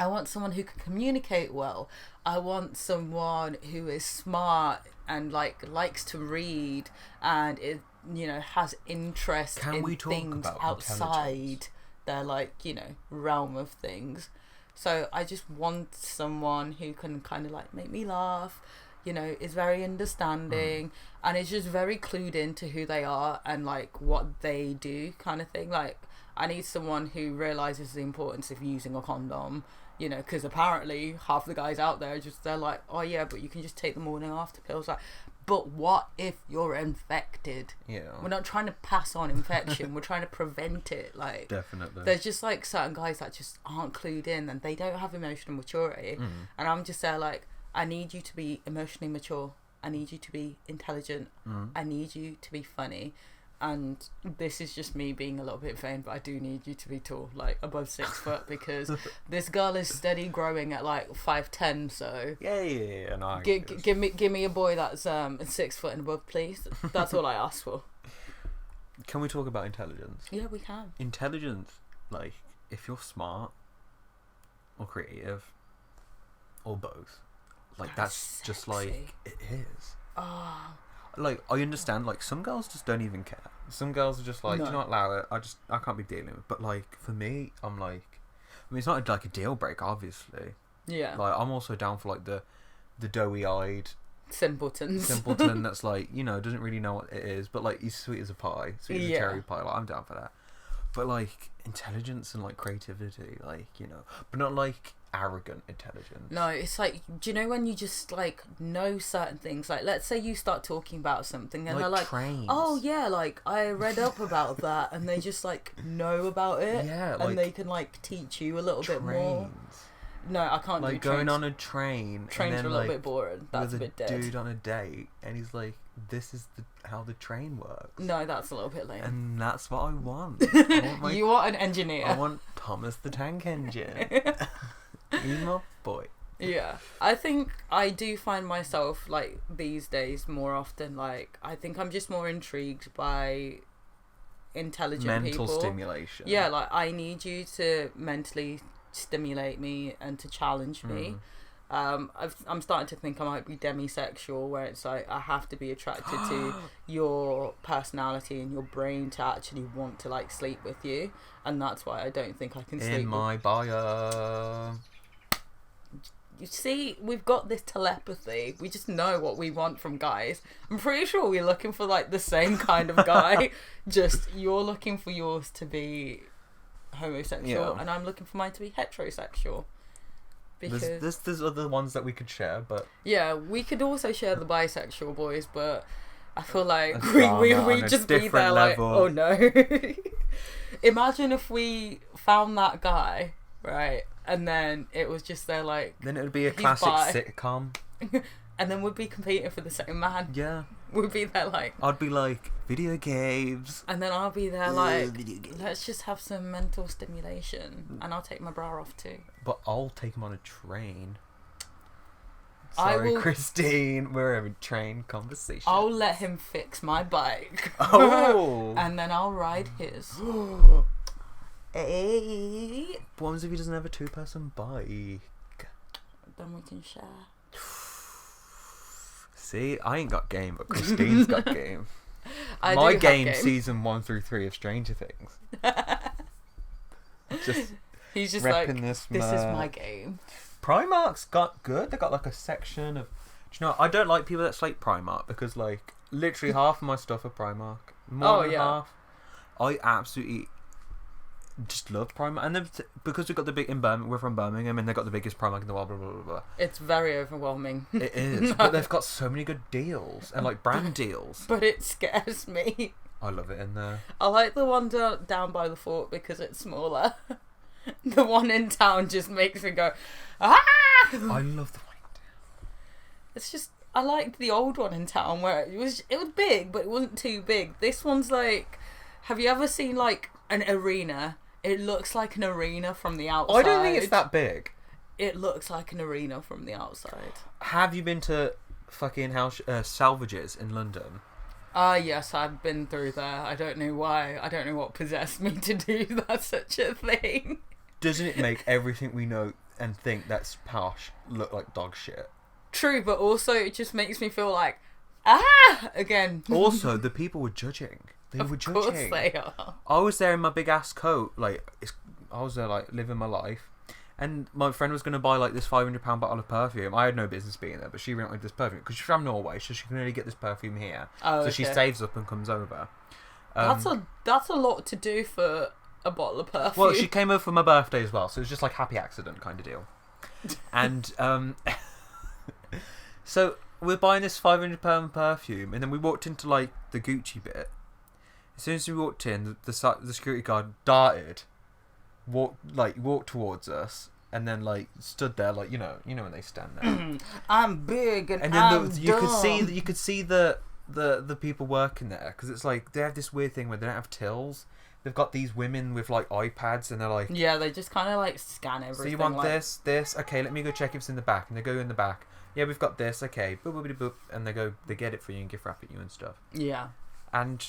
S2: I want someone who can communicate well. I want someone who is smart and like likes to read and is, you know, has interest in things outside their like, you know, realm of things. So I just want someone who can kind of like make me laugh, you know, is very understanding and is just very clued into who they are and like what they do kind of thing. Like, I need someone who realizes the importance of using a condom, you know, because apparently half the guys out there just, they're like, oh yeah, but you can just take the morning after pills. Like, but what if you're infected?
S1: Yeah.
S2: We're not trying to pass on infection. We're trying to prevent it. Like,
S1: definitely.
S2: There's just like certain guys that just aren't clued in and they don't have emotional maturity. And I'm just there like, I need you to be emotionally mature. I need you to be intelligent. I need you to be funny. And this is just me being a little bit vain, but I do need you to be tall, like above 6 foot, because this girl is steady growing at like 5'10". So
S1: yeah. No,
S2: give me a boy that's 6 foot and above, please. That's all I ask for.
S1: Can we talk about intelligence?
S2: Yeah, we can.
S1: Intelligence, like if you're smart or creative or both, like that's just like it is.
S2: Oh.
S1: Like, I understand, like, some girls just don't even care. Some girls are just like, do you not allow it? I can't be dealing with it. But, like, for me, I'm like, I mean, it's not like a deal breaker, obviously.
S2: Yeah.
S1: Like, I'm also down for, like, the doughy-eyed simpleton that's, like, you know, doesn't really know what it is, but, like, he's sweet as a pie. Sweet as a cherry pie. Like, I'm down for that. But, like, intelligence and, like, creativity, like, you know, but not, like, arrogant intelligence.
S2: No, it's like, do you know when you just like know certain things? Like, let's say you start talking about something and
S1: like
S2: they're like,
S1: trains.
S2: oh yeah, like I read up about that, and they just like know about it.
S1: Yeah,
S2: and they can like teach you a little bit more. No, I can't do
S1: like
S2: trains.
S1: going on a train.
S2: Trains
S1: and then,
S2: are a little
S1: like,
S2: bit boring. That's a bit dead.
S1: Dude on a date, and he's like, "This is how the train works."
S2: No, that's a little bit lame.
S1: And that's what I want. I want
S2: you want an engineer.
S1: I want Thomas the Tank Engine. He's my boy.
S2: Yeah, I think I do find myself like these days more often. Like, I think I'm just more intrigued by intelligent
S1: mental
S2: people.
S1: Stimulation.
S2: Yeah, like I need you to mentally stimulate me and to challenge me. I'm starting to think I might be demisexual, where it's like I have to be attracted to your personality and your brain to actually want to like sleep with you, and that's why I don't think I can sleep.
S1: In my bio.
S2: You see, we've got this telepathy. We just know what we want from guys. I'm pretty sure we're looking for like the same kind of guy. Just you're looking for yours to be homosexual, and I'm looking for mine to be heterosexual. Because
S1: there's other ones that we could share, but
S2: yeah, we could also share the bisexual boys, but I feel like we just be there level. Like, oh no. Imagine if we found that guy, right, and then it was just there like,
S1: then it would be a classic sitcom.
S2: And then we'd be competing for the same man.
S1: Yeah.
S2: We'd be there like,
S1: I'd be like, video games.
S2: And then I'll be there like, let's just have some mental stimulation. And I'll take my bra off too.
S1: But I'll take him on a train. Sorry, Christine. We're having train conversation.
S2: I'll let him fix my bike.
S1: Oh.
S2: And then I'll ride his. Hey.
S1: What happens if he doesn't have a 2-person bike?
S2: Then we can share.
S1: See, I ain't got game, but Christine's got game.
S2: I
S1: My
S2: do have
S1: game, season 1 through 3 of Stranger Things. Just
S2: he's just
S1: repping
S2: like,
S1: this
S2: is my game.
S1: Primark's got good. They got like a section of. Do you know? I don't like people that slate Primark because like literally half of my stuff are Primark. More than half. I absolutely just love Primark, and then because we've got the big in Birmingham, we're from Birmingham, and they've got the biggest Primark in the world. Blah blah blah blah.
S2: It's very overwhelming.
S1: It is, but they've got so many good deals and like brand deals.
S2: But it scares me.
S1: I love it in there.
S2: I like the one down by the fort because it's smaller. The one in town just makes me go, ah!
S1: I love the one in town.
S2: It's just, I liked the old one in town where it was big, but it wasn't too big. This one's like, have you ever seen like an arena? It looks like an arena from the outside.
S1: I don't think it's that big.
S2: It looks like an arena from the outside.
S1: Have you been to fucking house Salvages in London?
S2: Yes, I've been through there. I don't know why. I don't know what possessed me to do that, such a thing.
S1: Doesn't it make everything we know and think that's posh look like dog shit?
S2: True, but also it just makes me feel like, again.
S1: Also, the people were judging. They were judging. Of course
S2: they are.
S1: I was there in my big ass coat, I was there like living my life, and my friend was going to buy like this £500 bottle of perfume. I had no business being there, but she wanted this perfume because she's from Norway, so she can only get this perfume here.
S2: Oh,
S1: so she saves up and comes over.
S2: That's a lot to do for a bottle of perfume.
S1: Well, she came over for my birthday as well, so it was just like happy accident kind of deal. And so we're buying this £500 perfume, and then we walked into like the Gucci bit. As soon as we walked in, the security guard darted, walked towards us, and then like stood there like you know when they stand there.
S2: I'm big and
S1: then
S2: I'm
S1: you
S2: dumb.
S1: could see the people working there because it's like they have this weird thing where they don't have tills. They've got these women with like iPads, and they're like,
S2: yeah, they just kind of like scan everything.
S1: So you want this? Okay, let me go check if it's in the back, and they go in the back. Yeah, we've got this. Okay, boop boop boop, and they get it for you and gift wrap it you and stuff.
S2: Yeah.
S1: And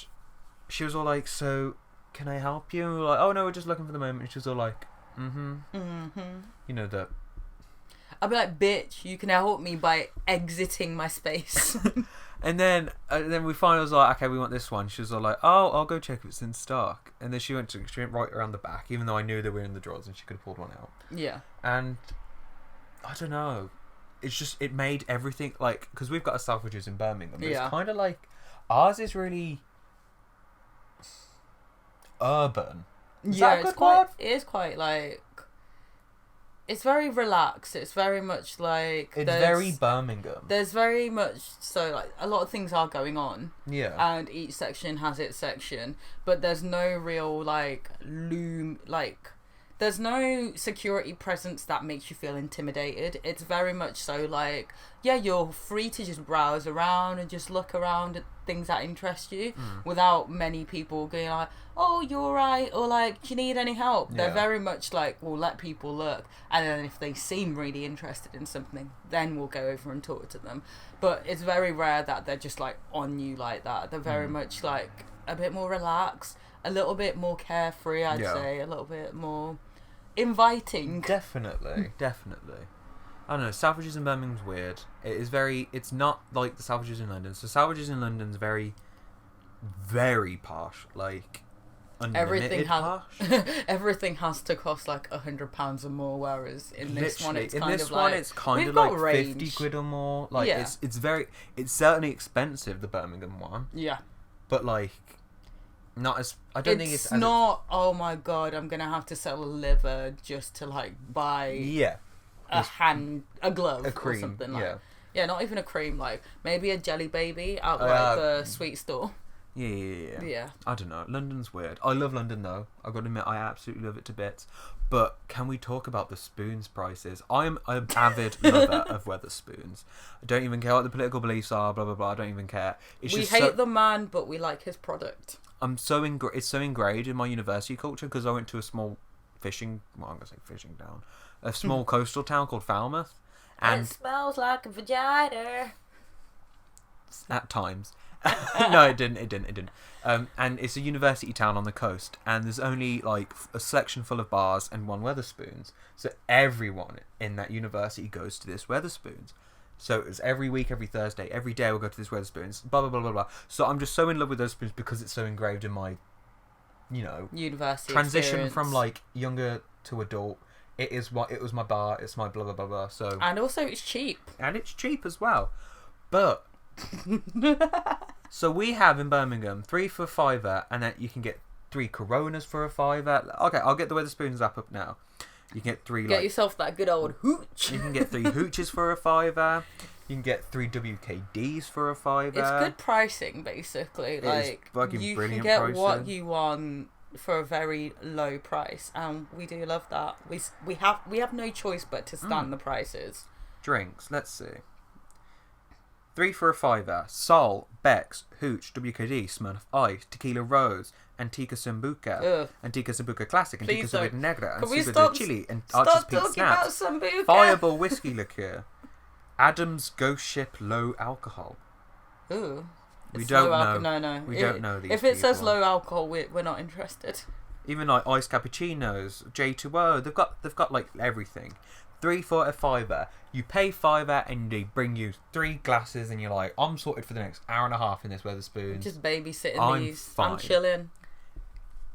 S1: she was all like, so can I help you? And we were like, oh no, we're just looking for the moment. And she was all like, you know that.
S2: I'd be like, bitch, you can help me by exiting my space.
S1: and then we finally was like, okay, we want this one. She was all like, oh, I'll go check if it's in stock. And then she went right around the back, even though I knew they were in the drawers and she could have pulled one out.
S2: Yeah.
S1: And I don't know. It's just, it made everything like, because we've got a Selfridges in Birmingham. But it's kind of like, ours is really urban. Is that a good word?
S2: It is quite like, it's very relaxed. It's very much like
S1: it's very Birmingham.
S2: There's very much so like a lot of things are going on.
S1: Yeah.
S2: And each section has its section, but there's no real there's no security presence that makes you feel intimidated. It's very much so like, yeah, you're free to just browse around and just look around at things that interest you without many people going like, oh, you're right, or like, do you need any help? They're very much like, we'll let people look, and then if they seem really interested in something, then we'll go over and talk to them. But it's very rare that they're just like on you like that. They're very much like a bit more relaxed, a little bit more carefree, I'd say, a little bit more inviting.
S1: Definitely. I don't know, Selfridges in Birmingham's weird. It's not like the Selfridges in London. So Selfridges in London's very, very posh. Like, unlimited posh.
S2: Everything has to cost like £100 or more, whereas in this one it's kind of
S1: like
S2: range.
S1: 50 quid or more. Like, it's certainly expensive, the Birmingham one.
S2: Yeah.
S1: But like, not as, I don't think it's
S2: not, oh my god, I'm gonna have to sell a liver just to like buy a glove, a cream, or something like. Yeah, not even a cream, like maybe a Jelly Baby out like the sweet store.
S1: Yeah. I don't know. London's weird. I love London though. I've got to admit, I absolutely love it to bits. But can we talk about the spoons prices? I'm an avid lover of Wetherspoons. I don't even care what the political beliefs are. Blah blah blah. I don't even care.
S2: We hate the man, but we like his product.
S1: It's so ingrained in my university culture because I went to a small a small coastal town called Falmouth, And
S2: it smells like a vagina.
S1: at times. No, it didn't. And it's a university town on the coast, and there's only like a section full of bars and one Weatherspoons. So everyone in that university goes to this Weatherspoons. So it's every week, every Thursday, every day we'll go to this Weatherspoons. Blah blah blah blah blah. So I'm just so in love with Weatherspoons because it's so engraved in my,
S2: university
S1: transition
S2: experience.
S1: from like younger to adult. It was my bar. It's my blah blah blah blah. So
S2: And also it's cheap.
S1: and it's cheap as well, but. So we have in Birmingham 3 for £5, and then you can get 3 Coronas for £5. Okay, I'll get the Weatherspoons app up now. You can get 3
S2: Get yourself that good old hooch.
S1: You can get 3 hooches for £5. You can get 3 WKDs for a £5.
S2: It's good pricing, basically. Like
S1: fucking
S2: you can
S1: brilliant
S2: get
S1: pricing.
S2: what you want for a very low price, and we do love that. We have no choice but to stand the prices.
S1: Drinks, let's see. 3 for a £5. Sol, Beck's, Hooch, WKD, Smirnoff Ice, Tequila Rose, Antica Sambuca,
S2: Ugh.
S1: Antica Sambuca Classic, Antica
S2: Please don't.
S1: Sambuca Negra, and
S2: Can we
S1: Super
S2: stop-
S1: de Chile, and Archer's
S2: Stop
S1: Peak
S2: talking about
S1: Snaps,
S2: Sambuca.
S1: Fireball Whiskey Liqueur, Adam's Ghost Ship Low Alcohol.
S2: Ooh.
S1: We
S2: It's
S1: don't
S2: low
S1: know.
S2: No.
S1: We don't know these
S2: If it says
S1: people.
S2: low alcohol, we're not interested.
S1: Even like iced cappuccinos, J2O, they've got like everything. 3 for a £5. You pay £5 and they bring you 3 glasses, and you're like, I'm sorted for the next hour and a half in this Weatherspoons.
S2: Just babysitting
S1: I'm
S2: these.
S1: fine.
S2: I'm chilling.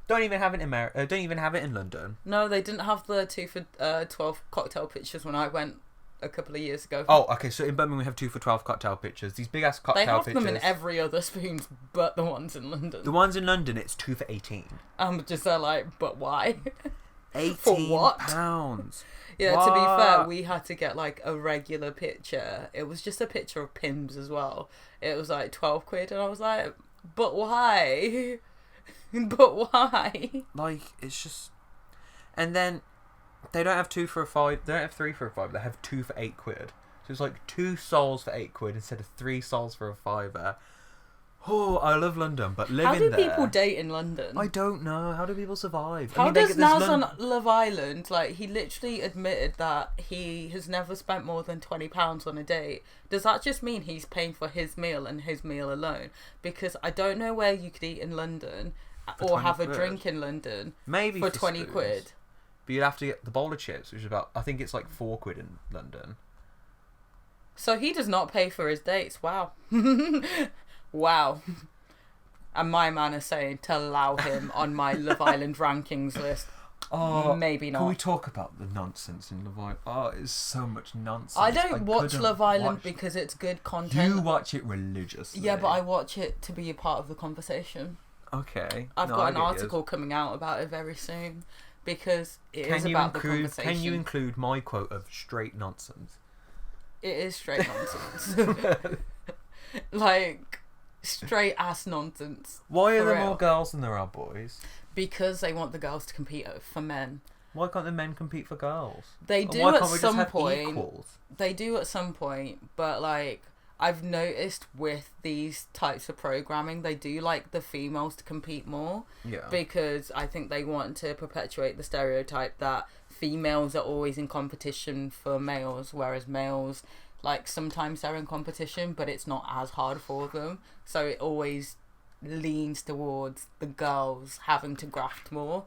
S1: Don't even have it in America. Don't even have it in London.
S2: No, they didn't have the 2 for 12 cocktail pitchers when I went a couple of years ago.
S1: Oh, okay. So in Birmingham we have 2 for 12 cocktail pitchers. These big ass cocktail
S2: They have
S1: pitchers.
S2: them in every other spoons but the ones in London.
S1: The ones in London, it's 2 for 18.
S2: I'm just like, but why?
S1: 18
S2: For what?
S1: pounds.
S2: Yeah, to be fair,
S1: What?
S2: we had to get like a regular pitcher. It was just a pitcher of Pimm's as well. It was like 12 quid, and I was like, but why? But why?
S1: Like, it's just... And then, they don't have 2 for a £5. They don't have 3 for a £5. They have 2 for £8. So it's like 2 sols for £8 instead of 3 sols for a £5. Oh, I love London, but living
S2: How do
S1: there...
S2: people date in London?
S1: I don't know. How do people survive?
S2: How
S1: they
S2: does
S1: get this
S2: Naz on Love Island, like, he literally admitted that he has never spent more than £20 on a date. Does that just mean he's paying for his meal and his meal alone? Because I don't know where you could eat in London
S1: For
S2: or have
S1: 20
S2: a
S1: quid.
S2: drink in London
S1: Maybe
S2: for
S1: for
S2: 20
S1: spoons.
S2: quid.
S1: But you'd have to get the bowl of chips, which is about... I think it's like £4 in London.
S2: So he does not pay for his dates. Wow. Wow. And my man is saying to allow him on my Love Island rankings list.
S1: Oh,
S2: Maybe not.
S1: Can we talk about the nonsense in Love Island? Oh, it's so much nonsense.
S2: I don't watch
S1: couldn't
S2: Love Island
S1: watch-
S2: because it's good content.
S1: You watch it religiously.
S2: Yeah, but I watch it to be a part of the conversation.
S1: Okay.
S2: I've
S1: No,
S2: got
S1: I
S2: an
S1: get yours.
S2: article coming out about it very soon because it is
S1: Can you
S2: about the
S1: include?
S2: conversation.
S1: Can you include my quote of straight nonsense?
S2: It is straight nonsense. Like, straight ass nonsense.
S1: Why are
S2: For
S1: there
S2: real.
S1: more girls than there are boys?
S2: Because they want the girls to compete for men.
S1: Why can't the men compete for girls?
S2: They
S1: And
S2: do
S1: why
S2: at
S1: can't we just
S2: some
S1: have
S2: point.
S1: equals?
S2: They do at some point, but like I've noticed with these types of programming, they do like the females to compete more
S1: Yeah.
S2: because I think they want to perpetuate the stereotype that females are always in competition for males, whereas males, like, sometimes they're in competition, but it's not as hard for them. So it always leans towards the girls having to graft more,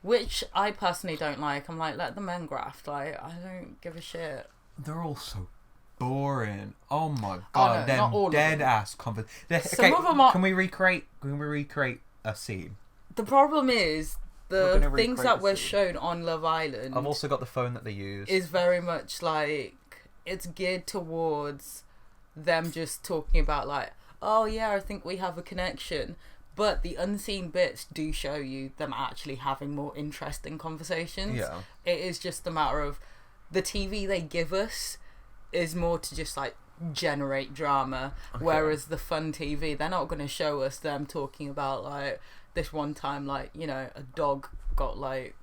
S2: which I personally don't like. I'm like, let the men graft. Like, I don't give a shit.
S1: They're all so boring. Oh my
S2: no,
S1: god,
S2: not all
S1: them
S2: of
S1: dead
S2: them.
S1: ass competition.
S2: Some of them are-
S1: Can we recreate a scene?
S2: The problem is
S1: We're
S2: the
S1: gonna
S2: things
S1: recreate
S2: that were
S1: the scene.
S2: shown on Love Island
S1: I've also got the phone that they use.
S2: is very much like it's geared towards them just talking about like, oh yeah, I think we have a connection. But the unseen bits do show you them actually having more interesting conversations.
S1: Yeah.
S2: It is just a matter of the TV they give us is more to just like generate drama, whereas the fun TV, they're not going to show us them talking about like this one time, like, you know, a dog got like,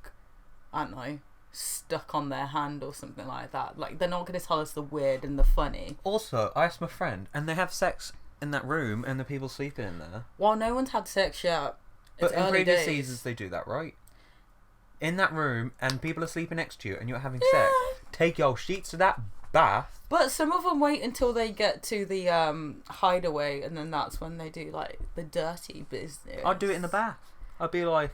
S2: I don't know, stuck on their hand or something like that. Like, they're not going to tell us the weird and the funny.
S1: Also, I asked my friend, and they have sex in that room, and the people sleeping in there.
S2: Well, no one's had sex yet. It's
S1: But in
S2: early
S1: previous
S2: days.
S1: seasons, they do that, right? In that room, and people are sleeping next to you, and you're having
S2: Yeah.
S1: sex. Take your sheets to that bath.
S2: But some of them wait until they get to the hideaway, and then that's when they do like the dirty business.
S1: I'd do it in the bath. I'd be like,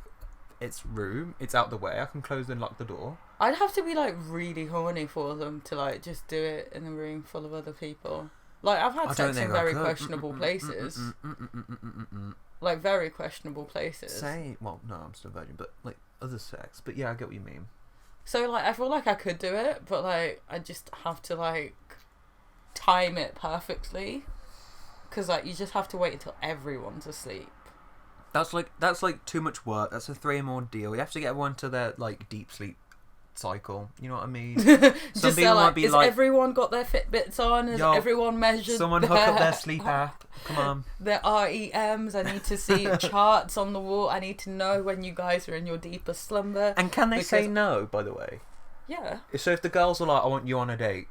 S1: it's room, it's out the way, I can close and lock the door.
S2: I'd have to be like really horny for them to like just do it in a room full of other people. Like I've had sex in very questionable places. Like very questionable places.
S1: Well, no, I'm still a virgin, but like other sex. But yeah, I get what you mean.
S2: So like I feel like I could do it, but like I just have to like time it perfectly, because like you just have to wait until everyone's asleep.
S1: That's like too much work. That's a 3-hour ordeal. You have to get everyone to their like deep sleep cycle. You know what I mean? Some people might be like,
S2: everyone got their Fitbits on? Has everyone measured?
S1: Someone hook up their sleep app. Come on.
S2: Their REMs. I need to see charts on the wall. I need to know when you guys are in your deepest slumber.
S1: And can they say no? By the way.
S2: Yeah.
S1: So if the girls are like, I want you on a date,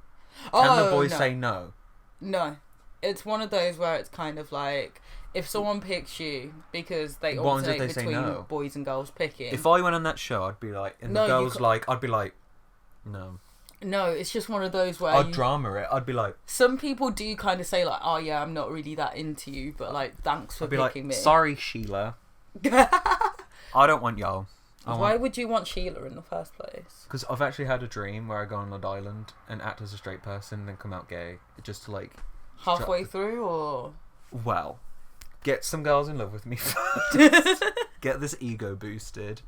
S1: can the boys say no?
S2: No. It's one of those where it's kind of like, if someone picks you, because they alternate between boys and girls picking.
S1: If I went on that show, I'd be like, and the girls like, I'd be like, no.
S2: No, it's just one of those where
S1: I'd drama it. I'd be like,
S2: some people do kind of say like, oh yeah, I'm not really that into you, but like, thanks for picking me.
S1: Sorry, Sheila. I don't want y'all.
S2: Why would you want Sheila in the first place?
S1: Because I've actually had a dream where I go on Love Island and act as a straight person and then come out gay, just to like
S2: halfway through, or
S1: well, get some girls in love with me first, get this ego boosted,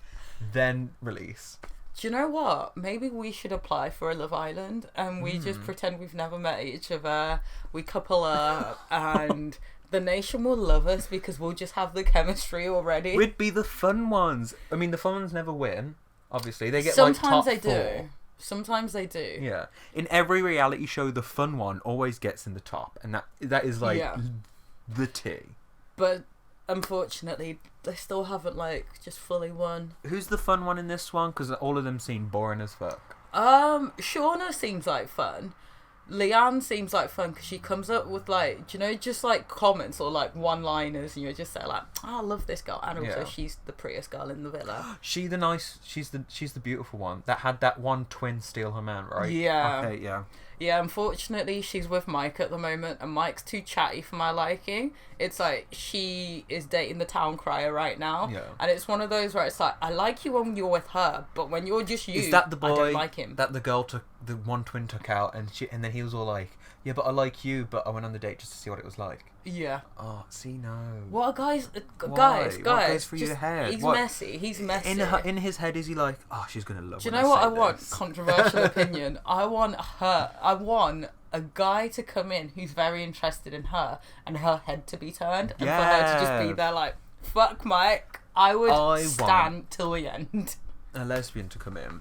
S1: then release.
S2: Do you know what? Maybe we should apply for a Love Island and we just pretend we've never met each other. We couple up and the nation will love us because we'll just have the chemistry already.
S1: We'd be the fun ones. I mean, the fun ones never win. Obviously, they get
S2: sometimes
S1: like top
S2: they
S1: 4.
S2: do. Sometimes they do.
S1: Yeah. In every reality show, the fun one always gets in the top, and that is like the tea.
S2: But unfortunately, they still haven't like just fully won.
S1: Who's the fun one in this one? Because all of them seem boring as fuck.
S2: Shauna seems like fun. Leanne seems like fun because she comes up with like, do you know, just like comments or like one-liners, and you're just there like, oh, I love this girl, and also she's the prettiest girl in the villa. She's
S1: the beautiful one that had that one twin steal her man, right?
S2: Yeah.
S1: Okay, yeah.
S2: Yeah, unfortunately, she's with Mike at the moment, and Mike's too chatty for my liking. It's like, she is dating the town crier right now, and it's one of those where it's like, I like you when you're with her, but when you're just you,
S1: is that the boy
S2: I don't like him.
S1: That the girl the one twin took out, and then he was all like, yeah, but I like you, but I went on the date just to see what it was like.
S2: Yeah.
S1: Oh, see, no.
S2: What guys,
S1: what goes through your head?
S2: He's messy. He's messy.
S1: In his head, is he like, oh, she's gonna love?
S2: Do you know what I want? Controversial opinion. I want a guy to come in who's very interested in her, and her head to be turned, and for her to just be there like, fuck Mike. I would stand till the end.
S1: A lesbian to come in,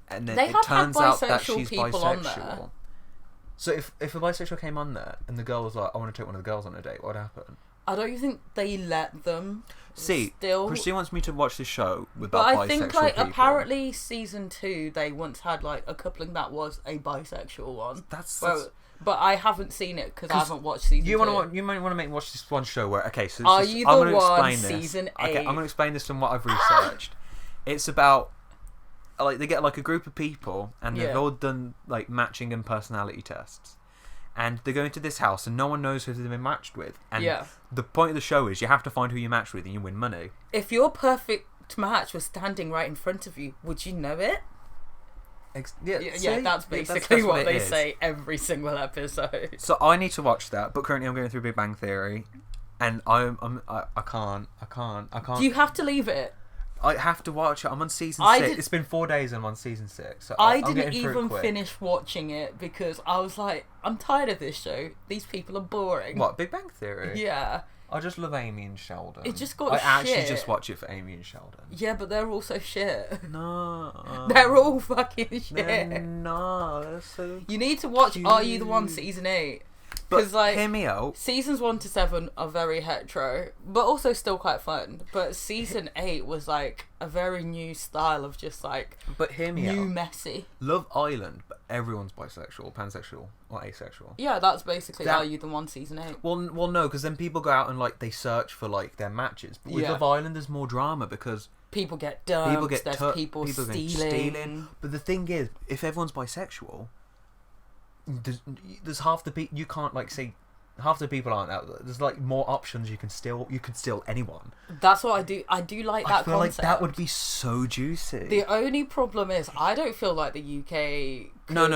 S1: and then it turns out that she's bisexual. So if a bisexual came on there and the girl was like, I want to take one of the girls on a date, what would happen?
S2: I don't think they let them.
S1: See,
S2: still.
S1: Christine wants me to watch this show without bisexual people. But I think,
S2: like, apparently season 2, they once had, like, a coupling that was a bisexual one. But I haven't seen it because I haven't watched season 2.
S1: You might want to watch this one show where, okay, so
S2: Are You the One, season 8?
S1: Okay, I'm going to explain this from what I've researched. It's about, like, they get, like, a group of people, and they've all done, like, matching and personality tests. And they go into this house, and no one knows who they've been matched with. And the point of the show is you have to find who you match with, and you win money.
S2: If your perfect match was standing right in front of you, would you know it? That's basically what they say every single episode.
S1: So I need to watch that, but currently I'm going through Big Bang Theory, and I can't.
S2: Do you have to leave it?
S1: I have to watch it. I'm on season 6. It's been 4 days and I'm on season 6. So
S2: I didn't even finish watching it because I was like, I'm tired of this show. These people are boring.
S1: What, Big Bang Theory?
S2: Yeah.
S1: I just love Amy and Sheldon.
S2: It just got
S1: shit. I actually
S2: shit.
S1: just watch it for Amy and Sheldon.
S2: Yeah, but they're also shit.
S1: No.
S2: They're all fucking shit.
S1: They're so
S2: You need to watch
S1: cute.
S2: Are You the One season 8.
S1: But like, hear me out.
S2: Seasons 1 to 7 are very hetero, but also still quite fun. But season 8 was like a very new style of just like.
S1: But hear me out.
S2: New messy.
S1: Love Island, but everyone's bisexual, pansexual, or asexual.
S2: Yeah, that's basically Are You the One season 8.
S1: Well, no, because then people go out and like they search for like their matches. But with Love Island, there's more drama because
S2: people get dumped. People stealing.
S1: But the thing is, if everyone's bisexual, there's half the people you can't like say. Half the people aren't out there. There's like more options. You can steal anyone.
S2: That's what I do. I do like that
S1: I feel
S2: concept.
S1: like that would be so juicy.
S2: The only problem is I don't feel like the UK.
S1: No.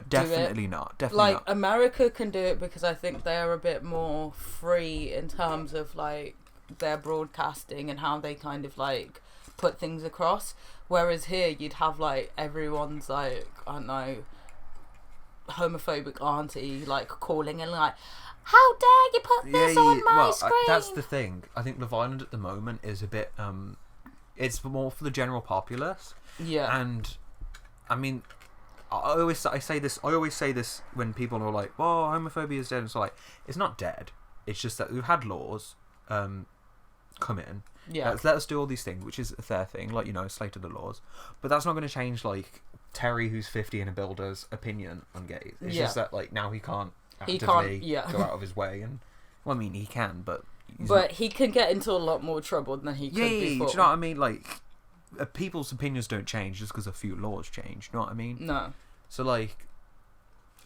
S1: Definitely not. Definitely not.
S2: America can do it because I think they're a bit more free in terms of like their broadcasting and how they kind of like put things across. Whereas here you'd have like everyone's like, I don't know, homophobic auntie like calling and like, how dare you put this on my screen?
S1: That's the thing. I think Love Island at the moment is a bit it's more for the general populace.
S2: Yeah.
S1: And I mean, I always say this when people are like, "Well, homophobia is dead." It's like, it's not dead. It's just that we've had laws come in.
S2: Yeah.
S1: Let us do all these things, which is a fair thing, like, slate of the laws. But that's not going to change like Terry, who's 50 and a builder's opinion on gays. It's just that like now he can't actively go out of his way, and well, I mean, he can, but
S2: he can get into a lot more trouble than he could before.
S1: do you know what I mean? Like, people's opinions don't change just because a few laws change. You know what I mean?
S2: No.
S1: So like,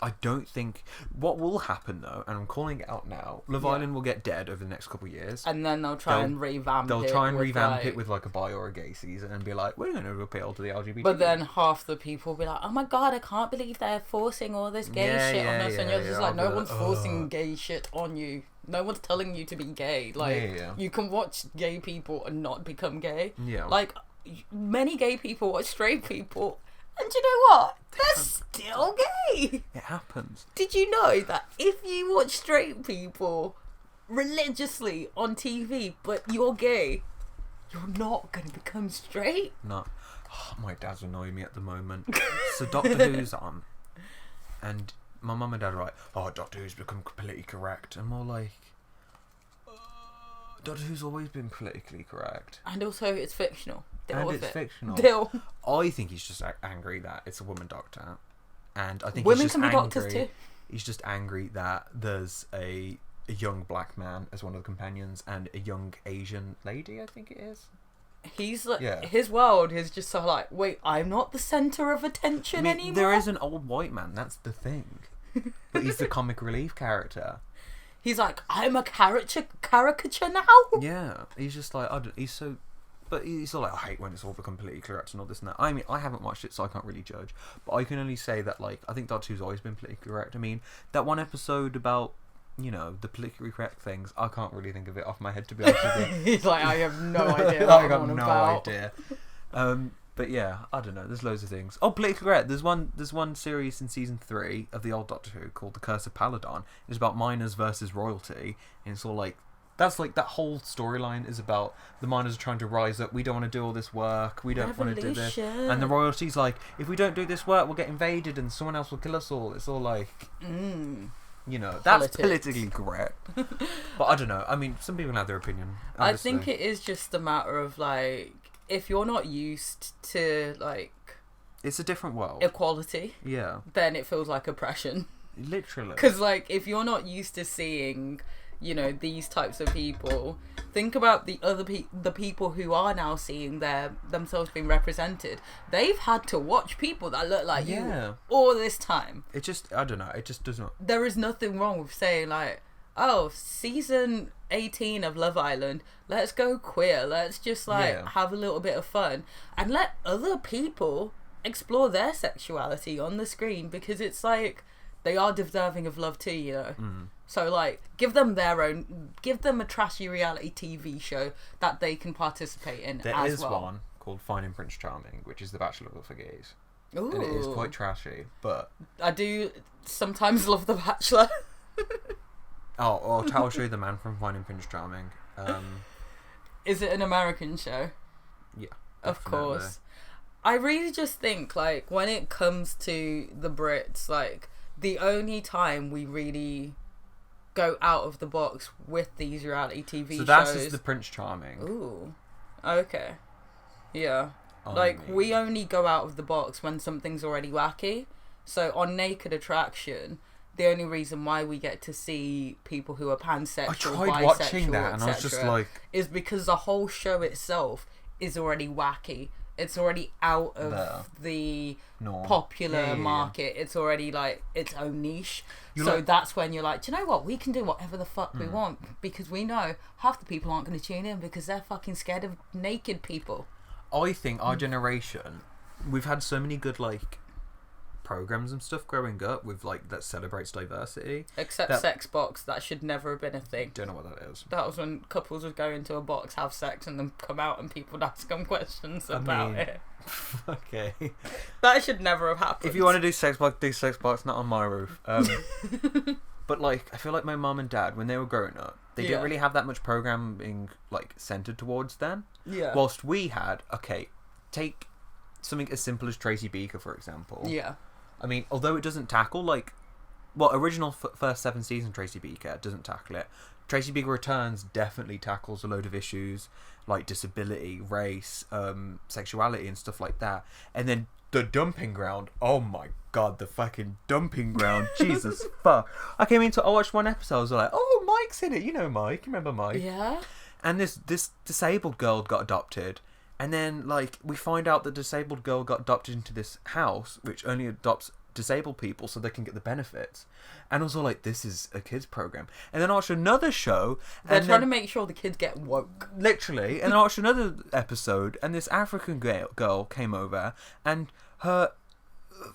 S1: I don't think what will happen though, and I'm calling it out now. Love Island will get dead over the next couple of years,
S2: and then they'll try and revamp.
S1: They'll try and revamp it with like a bi or a gay season, and be like, we're going to appeal to the LGBT.
S2: But then half the people will be like, oh my god, I can't believe they're forcing all this gay shit on us, and you're just like, no one's forcing gay shit on you. No one's telling you to be gay. Like, you can watch gay people and not become gay.
S1: Yeah.
S2: Like, many gay people watch straight people. And you know what? They're still gay.
S1: It happens.
S2: Did you know that if you watch straight people religiously on TV, but you're gay, you're not going to become straight?
S1: No. Oh, my dad's annoying me at the moment. So Doctor Who's on, and my mum and dad are like, "Oh, Doctor Who's become politically correct," and more like, Doctor Who's always been politically correct,
S2: and also it's fictional.
S1: Fictional. I think he's just angry that it's a woman doctor, and I think
S2: women
S1: he's just
S2: can be
S1: angry.
S2: doctors too.
S1: He's just angry that there's a young black man as one of the companions and a young Asian lady. I think it is.
S2: He's like, his world is just so like, wait, I'm not the center of attention anymore.
S1: There is an old white man. That's the thing, but he's the comic relief character.
S2: He's like, I'm a caricature now.
S1: Yeah, he's just like, he's so. But he's all like, I hate when it's all become politically correct and all this and that. I mean, I haven't watched it, so I can't really judge. But I can only say that, like, I think Doctor Who's always been politically correct. I mean, that one episode about, the politically correct things, I can't really think of it off my head, to be honest with you.
S2: He's like, I have no idea what I'm on about.
S1: Idea. But yeah, I don't know. There's loads of things. Oh, politically correct. There's one series in season 3 of the old Doctor Who called The Curse of Paladon. It's about miners versus royalty, and it's all like, that's like, that whole storyline is about the miners are trying to rise up. We don't want to do all this work. We don't want to do this. And the royalty's like, if we don't do this work, we'll get invaded and someone else will kill us all. It's all like, that's politically correct. But I don't know. I mean, some people have their opinion. Obviously.
S2: I think it is just a matter of like, if you're not used to like,
S1: it's a different world.
S2: Equality.
S1: Yeah.
S2: Then it feels like oppression.
S1: Literally.
S2: Because like, if you're not used to seeing, these types of people, think about the other the people who are now seeing themselves being represented. They've had to watch people that look like you all this time.
S1: It just, I don't know, it just does not.
S2: There is nothing wrong with saying like, oh, season 18 of Love Island, let's go queer, let's just like have a little bit of fun and let other people explore their sexuality on the screen, because it's like, they are deserving of love too, So like, give them a trashy reality TV show that they can participate in.
S1: There is one called Finding Prince Charming, which is The Bachelor for gays.
S2: Ooh.
S1: And it is quite trashy, but
S2: I do sometimes love The Bachelor.
S1: I'll show you the man from Finding Prince Charming.
S2: Is it an American show?
S1: Yeah,
S2: of course. I really just think like, when it comes to the Brits, like, the only time we really go out of the box with these reality TV shows.
S1: So that's just the Prince Charming.
S2: Ooh. Okay. Yeah. We only go out of the box when something's already wacky. So on Naked Attraction, the only reason why we get to see people who are pansexual,
S1: I tried watching that and I was just like,
S2: is because the whole show itself is already wacky. It's already out of the popular market. It's already like its own niche. That's when you're like, do you know what? We can do whatever the fuck we want, because we know half the people aren't going to tune in because they're fucking scared of naked people.
S1: I think our generation, we've had so many good like programs and stuff growing up with like that celebrates diversity.
S2: Except sex box, that should never have been a thing.
S1: Don't know what that is.
S2: That was when couples would go into a box, have sex, and then come out and people would ask them questions about it.
S1: Okay.
S2: That should never have happened.
S1: If you want to do sex box, not on my roof. But like, I feel like my mum and dad, when they were growing up, they didn't really have that much programming like centered towards them.
S2: Yeah.
S1: Whilst we had, take something as simple as Tracy Beaker, for example.
S2: Yeah.
S1: I mean, although it doesn't tackle original first 7 season Tracy Beaker doesn't tackle it. Tracy Beaker Returns definitely tackles a load of issues like disability, race, sexuality, and stuff like that. And then the dumping ground. Oh my god, the fucking dumping ground! Jesus fuck! I watched one episode. I was like, oh, Mike's in it. You know Mike. You remember Mike?
S2: Yeah.
S1: And this disabled girl got adopted. And then, like, we find out the disabled girl got adopted into this house, which only adopts disabled people so they can get the benefits. And I was all like, this is a kids' program. And then I watched another show.
S2: They're trying to make sure the kids get woke.
S1: Literally. And I watched another episode, and this African girl came over, and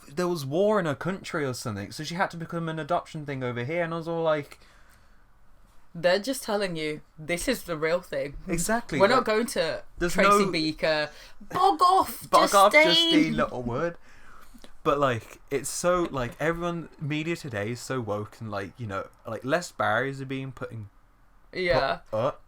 S1: there was war in her country or something, so she had to become an adoption thing over here. And I was all like...
S2: They're just telling you, this is the real thing.
S1: Exactly.
S2: We're not going to Tracy Beaker. Bog off, Justine,
S1: little word. But, like, it's so, like, media today is so woke, and, like, you know, like, less barriers are being put in.
S2: Yeah.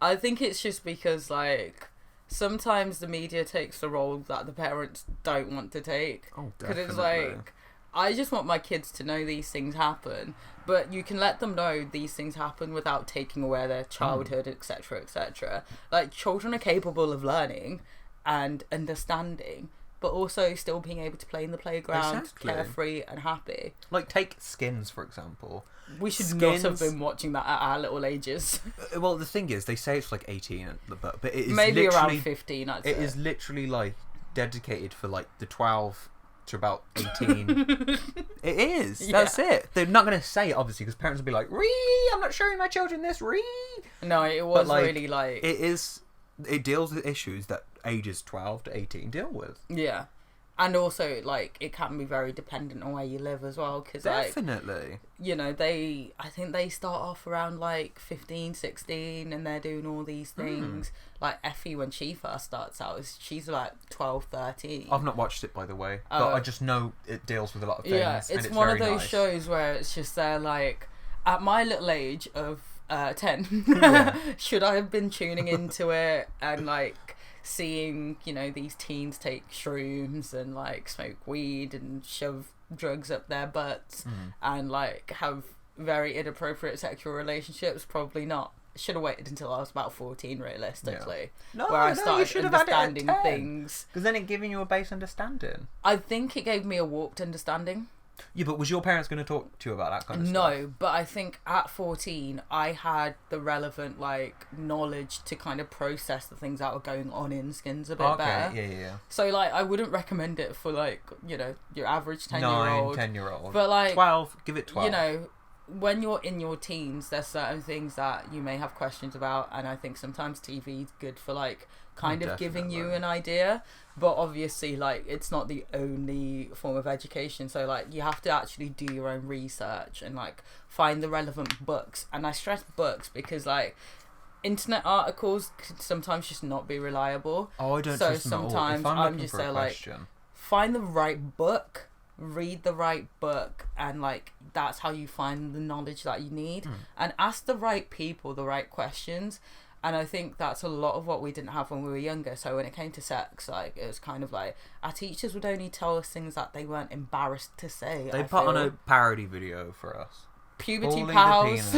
S2: I think it's just because, like, sometimes the media takes the role that the parents don't want to take.
S1: Oh,
S2: because
S1: definitely.
S2: it's like, I just want my kids to know these things happen, but you can let them know these things happen without taking away their childhood, etc., etc. Like, children are capable of learning and understanding, but also still being able to play in the playground, carefree and happy.
S1: Like, take Skins, for example.
S2: We should not have been watching that at our little ages.
S1: Well, the thing is, they say it's like 18, but it is
S2: maybe around 15, I'd say.
S1: It is literally, like, dedicated for, like, the 12... to about 18. It is. Yeah. That's it. They're not going to say it, obviously, because parents will be like, I'm not showing my children this,
S2: No, it was really like...
S1: It deals with issues that ages 12 to 18 deal with.
S2: Yeah. And also, like, it can be very dependent on where you live as well. Cause,
S1: definitely.
S2: Like, you know, I think they start off around, like, 15, 16, and they're doing all these things. Like, Effie, when she first starts out, she's, like, 12, 13.
S1: I've not watched it, by the way. But I just know it deals with a lot of things.
S2: Yeah, it's one of those shows where it's just they're, like, at my little age of 10, should I have been tuning into it and, like... seeing, you know, these teens take shrooms and like smoke weed and shove drugs up their butts and like have very inappropriate sexual relationships? Probably not. Should have waited until I was about 14, realistically.
S1: Yeah.
S2: Where I started understanding things.
S1: Because then it giving you a base understanding.
S2: I think it gave me a warped understanding.
S1: Yeah, but was your parents going to talk to you about that kind of stuff?
S2: No, but I think at 14, I had the relevant, like, knowledge to kind of process the things that were going on in Skins a bit better.
S1: Yeah.
S2: So, like, I wouldn't recommend it for, like, you know, your average 10-year-old.
S1: 10-year-old.
S2: But, like...
S1: 12, give it 12.
S2: You know, when you're in your teens, there's certain things that you may have questions about, and I think sometimes TV is good for, like, kind of giving you an idea. But obviously, like, it's not the only form of education, so, like, you have to actually do your own research and, like, find the relevant books. And I stress books because, like, internet articles could sometimes just not be reliable.
S1: Oh, I don't
S2: so
S1: trust them at all.
S2: sometimes
S1: If I'm just there,
S2: like, find the right book, read the right book, and, like, that's how you find the knowledge that you need. And ask the right people the right questions. And I think that's a lot of what we didn't have when we were younger. So when it came to sex, like, it was kind of like, our teachers would only tell us things that they weren't embarrassed to say.
S1: They put on a parody video for us.
S2: Puberty pals.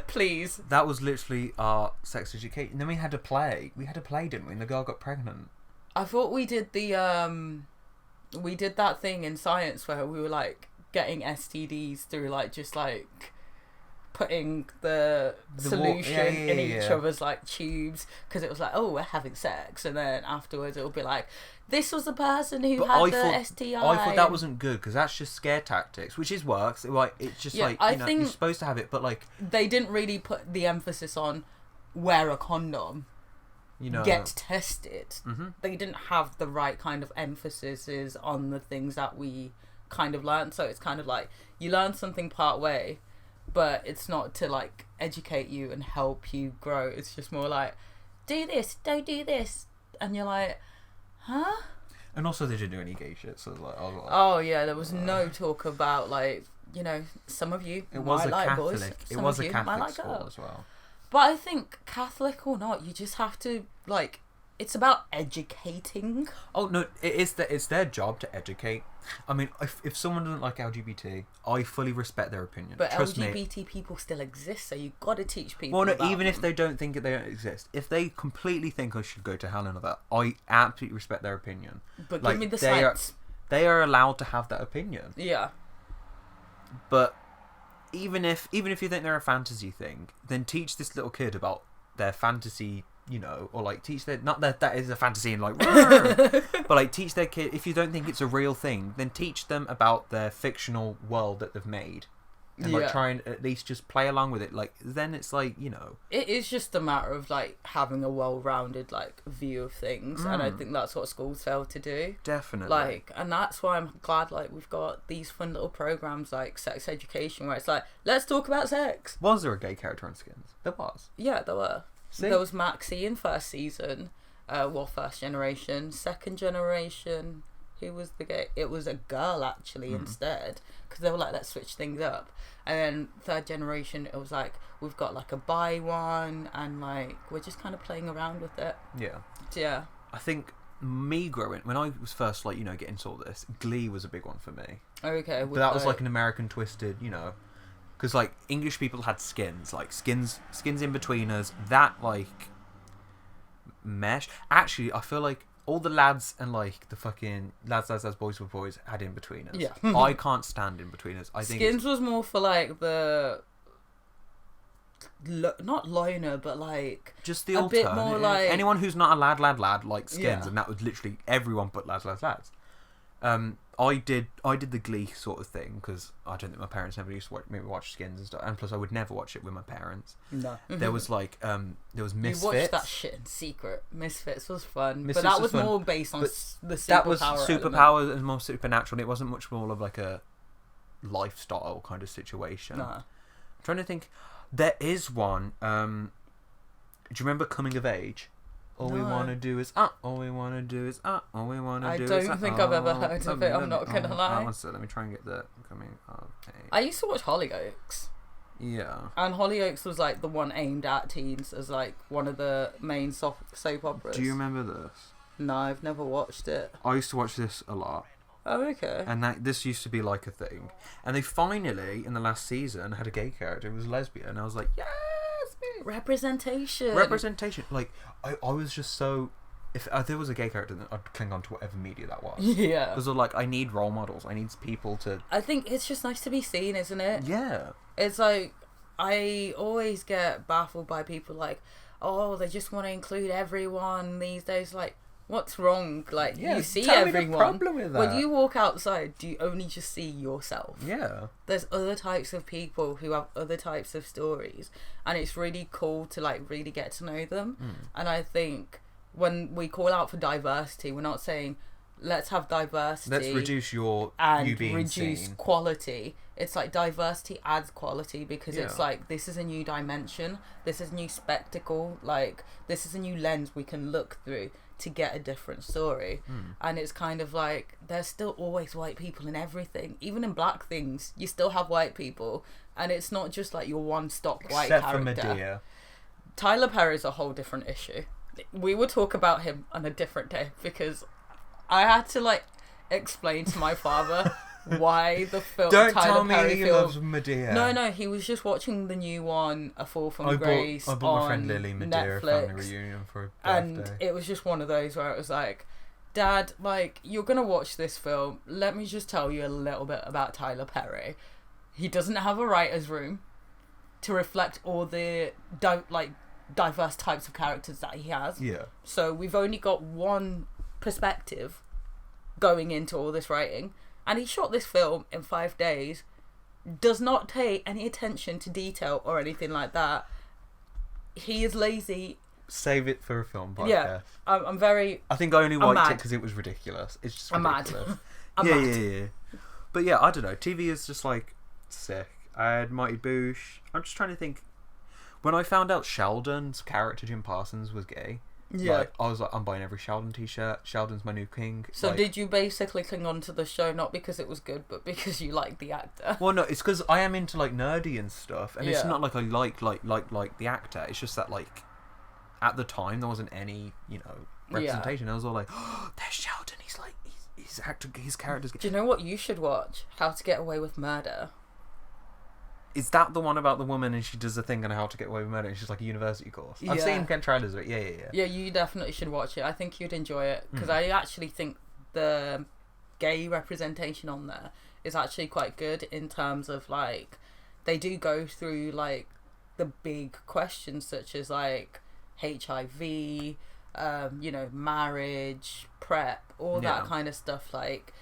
S2: Please.
S1: That was literally our sex education. And then we had to play. We had to play, didn't we? And the girl got pregnant.
S2: I thought we did we did that thing in science where we were, like, getting STDs through, like, just, like... putting the solution in each other's like tubes, because it was like, oh, we're having sex, and then afterwards it'll be like, this was the person who had the STI.
S1: I thought that wasn't good, because that's just scare tactics, which is works. Like, it's just like, you know, you're supposed to have it, but like,
S2: they didn't really put the emphasis on wear a condom,
S1: you know,
S2: get tested. They didn't have the right kind of emphasis on the things that we kind of learned. So it's kind of like, you learn something part way, but it's not to like educate you and help you grow. It's just more like, do this, don't do this, and you're like, huh?
S1: And also they didn't do any gay shit, so like,
S2: oh yeah, there was no talk about like, you know, some of you might like boys, some of you might like girls
S1: as well.
S2: But I think, Catholic or not, you just have to, like, it's about educating.
S1: Oh no, it's their job to educate. I mean, if someone doesn't like LGBT, I fully respect their opinion.
S2: But
S1: Trust
S2: LGBT
S1: me.
S2: people still exist, so you've got to teach people.
S1: Well, no,
S2: about
S1: even
S2: them.
S1: if they don't think they don't exist, if they completely think I should go to hell and all that, I absolutely respect their opinion.
S2: But
S1: like,
S2: give me the science.
S1: They are allowed to have that opinion.
S2: Yeah.
S1: But even if you think they're a fantasy thing, then teach this little kid about their fantasy, you know, or like teach their, not that is a fantasy and like but like teach their kid, if you don't think it's a real thing, then teach them about their fictional world that they've made, and like try and at least just play along with it. Like, then it's like, you know,
S2: it is just a matter of like having a well-rounded like view of things, and I think that's what schools fail to do.
S1: Definitely.
S2: Like, and that's why I'm glad like we've got these fun little programs like sex education, where it's like, let's talk about sex.
S1: Was there a gay character on Skins? There was.
S2: Yeah, there were.
S1: See?
S2: There was Maxie in first season, first generation. Second generation, who was the gay? It was a girl actually instead, because they were like, let's switch things up. And then third generation, it was like, we've got like a bi one, and like we're just kind of playing around with it.
S1: Yeah.
S2: Yeah.
S1: I think me growing, when I was first like, you know, getting into all this, Glee was a big one for me.
S2: Okay.
S1: But that was like an American twisted, you know, because like English people had Skins, like skins in between us, that like mesh. Actually, I feel like all the lads and like the fucking lads, boys with boys had in between us.
S2: Yeah.
S1: I can't stand in between us. I think
S2: Skins was more for like the not loner, but like
S1: just the
S2: a
S1: alternative.
S2: bit more like
S1: anyone who's not a lad like Skins,
S2: Yeah.
S1: and that was literally everyone but lads. I did the Glee sort of thing, because I don't think my parents never used to watch Skins and stuff, and plus I would never watch it with my parents.
S2: No.
S1: There was like there was Misfits.
S2: You watched that shit in secret. Misfits was fun,
S1: Misfits
S2: but that was
S1: fun,
S2: more based on the superpower.
S1: That was
S2: element.
S1: superpower and more supernatural. It wasn't much more of like a lifestyle kind of situation.
S2: Nah.
S1: I'm trying to think. There is one. Do you remember Coming of Age? All we want to do is all we want to do is all we want to do is
S2: I don't think I've ever heard of it, I'm not gonna lie.
S1: So let me try and get the Coming of Age.
S2: I used to watch Hollyoaks.
S1: Yeah.
S2: And Hollyoaks was like the one aimed at teens as like one of the main soap operas.
S1: Do you remember this?
S2: No, I've never watched it.
S1: I used to watch this a lot.
S2: Oh, okay.
S1: And this used to be like a thing. And they finally, in the last season, had a gay character. It was lesbian. And I was like, yes!
S2: Representation.
S1: Like, I was just so... If there was a gay character, then I'd cling on to whatever media that was.
S2: Yeah.
S1: Because like, I need role models. I need people to...
S2: I think it's just nice to be seen, isn't it?
S1: Yeah.
S2: It's like, I always get baffled by people like, oh, they just want to include everyone these days. Like, what's wrong? Like, you see
S1: tell me
S2: everyone.
S1: the problem with that.
S2: When you walk outside, do you only just see yourself?
S1: Yeah.
S2: There's other types of people who have other types of stories, and it's really cool to like really get to know them. And I think when we call out for diversity, we're not saying let's have diversity.
S1: Let's reduce you being
S2: reduce
S1: seen.
S2: quality. It's like diversity adds quality, because it's
S1: Yeah.
S2: like, this is a new dimension, this is a new spectacle, like this is a new lens we can look through to get a different story. And it's kind of like, there's still always white people in everything. Even in black things, you still have white people, and it's not just like your one stock white
S1: Except
S2: character.
S1: for Medea.
S2: Tyler Perry's a whole different issue. We will talk about him on a different day, because I had to like explain to my father why the film
S1: Don't
S2: Tyler
S1: tell me
S2: Perry
S1: he
S2: film.
S1: loves Medea.
S2: No, he was just watching the new one, A Fall from Grace,
S1: I bought my
S2: on
S1: friend Lily Medea a family
S2: Netflix,
S1: reunion for her
S2: and
S1: birthday.
S2: it was just one of those where it was like, Dad, like, you're gonna watch this film, let me just tell you a little bit about Tyler Perry. He doesn't have a writer's room to reflect all the diverse types of characters that he has.
S1: Yeah.
S2: So we've only got one perspective going into all this writing, and he shot this film in 5 days. Does not take any attention to detail or anything like that. He is lazy.
S1: Save it for a film podcast.
S2: Yeah, I'm very.
S1: I think I only liked
S2: mad.
S1: it because it was ridiculous. It's just
S2: I'm mad.
S1: ridiculous.
S2: I'm
S1: yeah,
S2: mad.
S1: yeah. But yeah, I don't know. TV is just like sick. I had Mighty Boosh. I'm just trying to think. When I found out Sheldon's character Jim Parsons was gay,
S2: Yeah.
S1: like, I was like, I'm buying every Sheldon t-shirt. Sheldon's my new king.
S2: So
S1: like,
S2: did you basically cling on to the show not because it was good, but because you liked the actor?
S1: Well, no, it's because I am into like nerdy and stuff, and it's
S2: Yeah.
S1: not like I like the actor. It's just that like at the time there wasn't any representation. I was all like, oh, there's Sheldon. He's like his character's gay.
S2: Do you know what you should watch? How to Get Away with Murder.
S1: Is that the one about the woman and she does a thing on how to get away with murder and she's like a university course? I've
S2: Yeah.
S1: seen trailers of it. Yeah.
S2: Yeah, you definitely should watch it. I think you'd enjoy it because I actually think the gay representation on there is actually quite good in terms of like they do go through like the big questions such as like HIV, marriage, PrEP, all that
S1: Yeah.
S2: kind of stuff, like,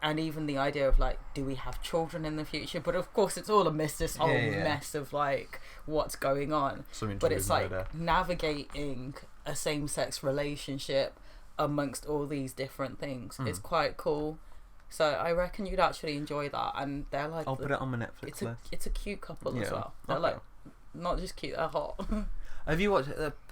S2: and even the idea of like, do we have children in the future? But of course, it's all amidst this whole mess of like what's going on.
S1: Something to
S2: But
S1: do
S2: it's
S1: with
S2: like
S1: murder.
S2: navigating a same-sex relationship amongst all these different things. It's quite cool. So I reckon you'd actually enjoy that. And they're like,
S1: I'll put it on my Netflix list.
S2: it's a cute couple as
S1: Yeah.
S2: well. They're
S1: Okay.
S2: like not just cute, they're hot.
S1: Have you watched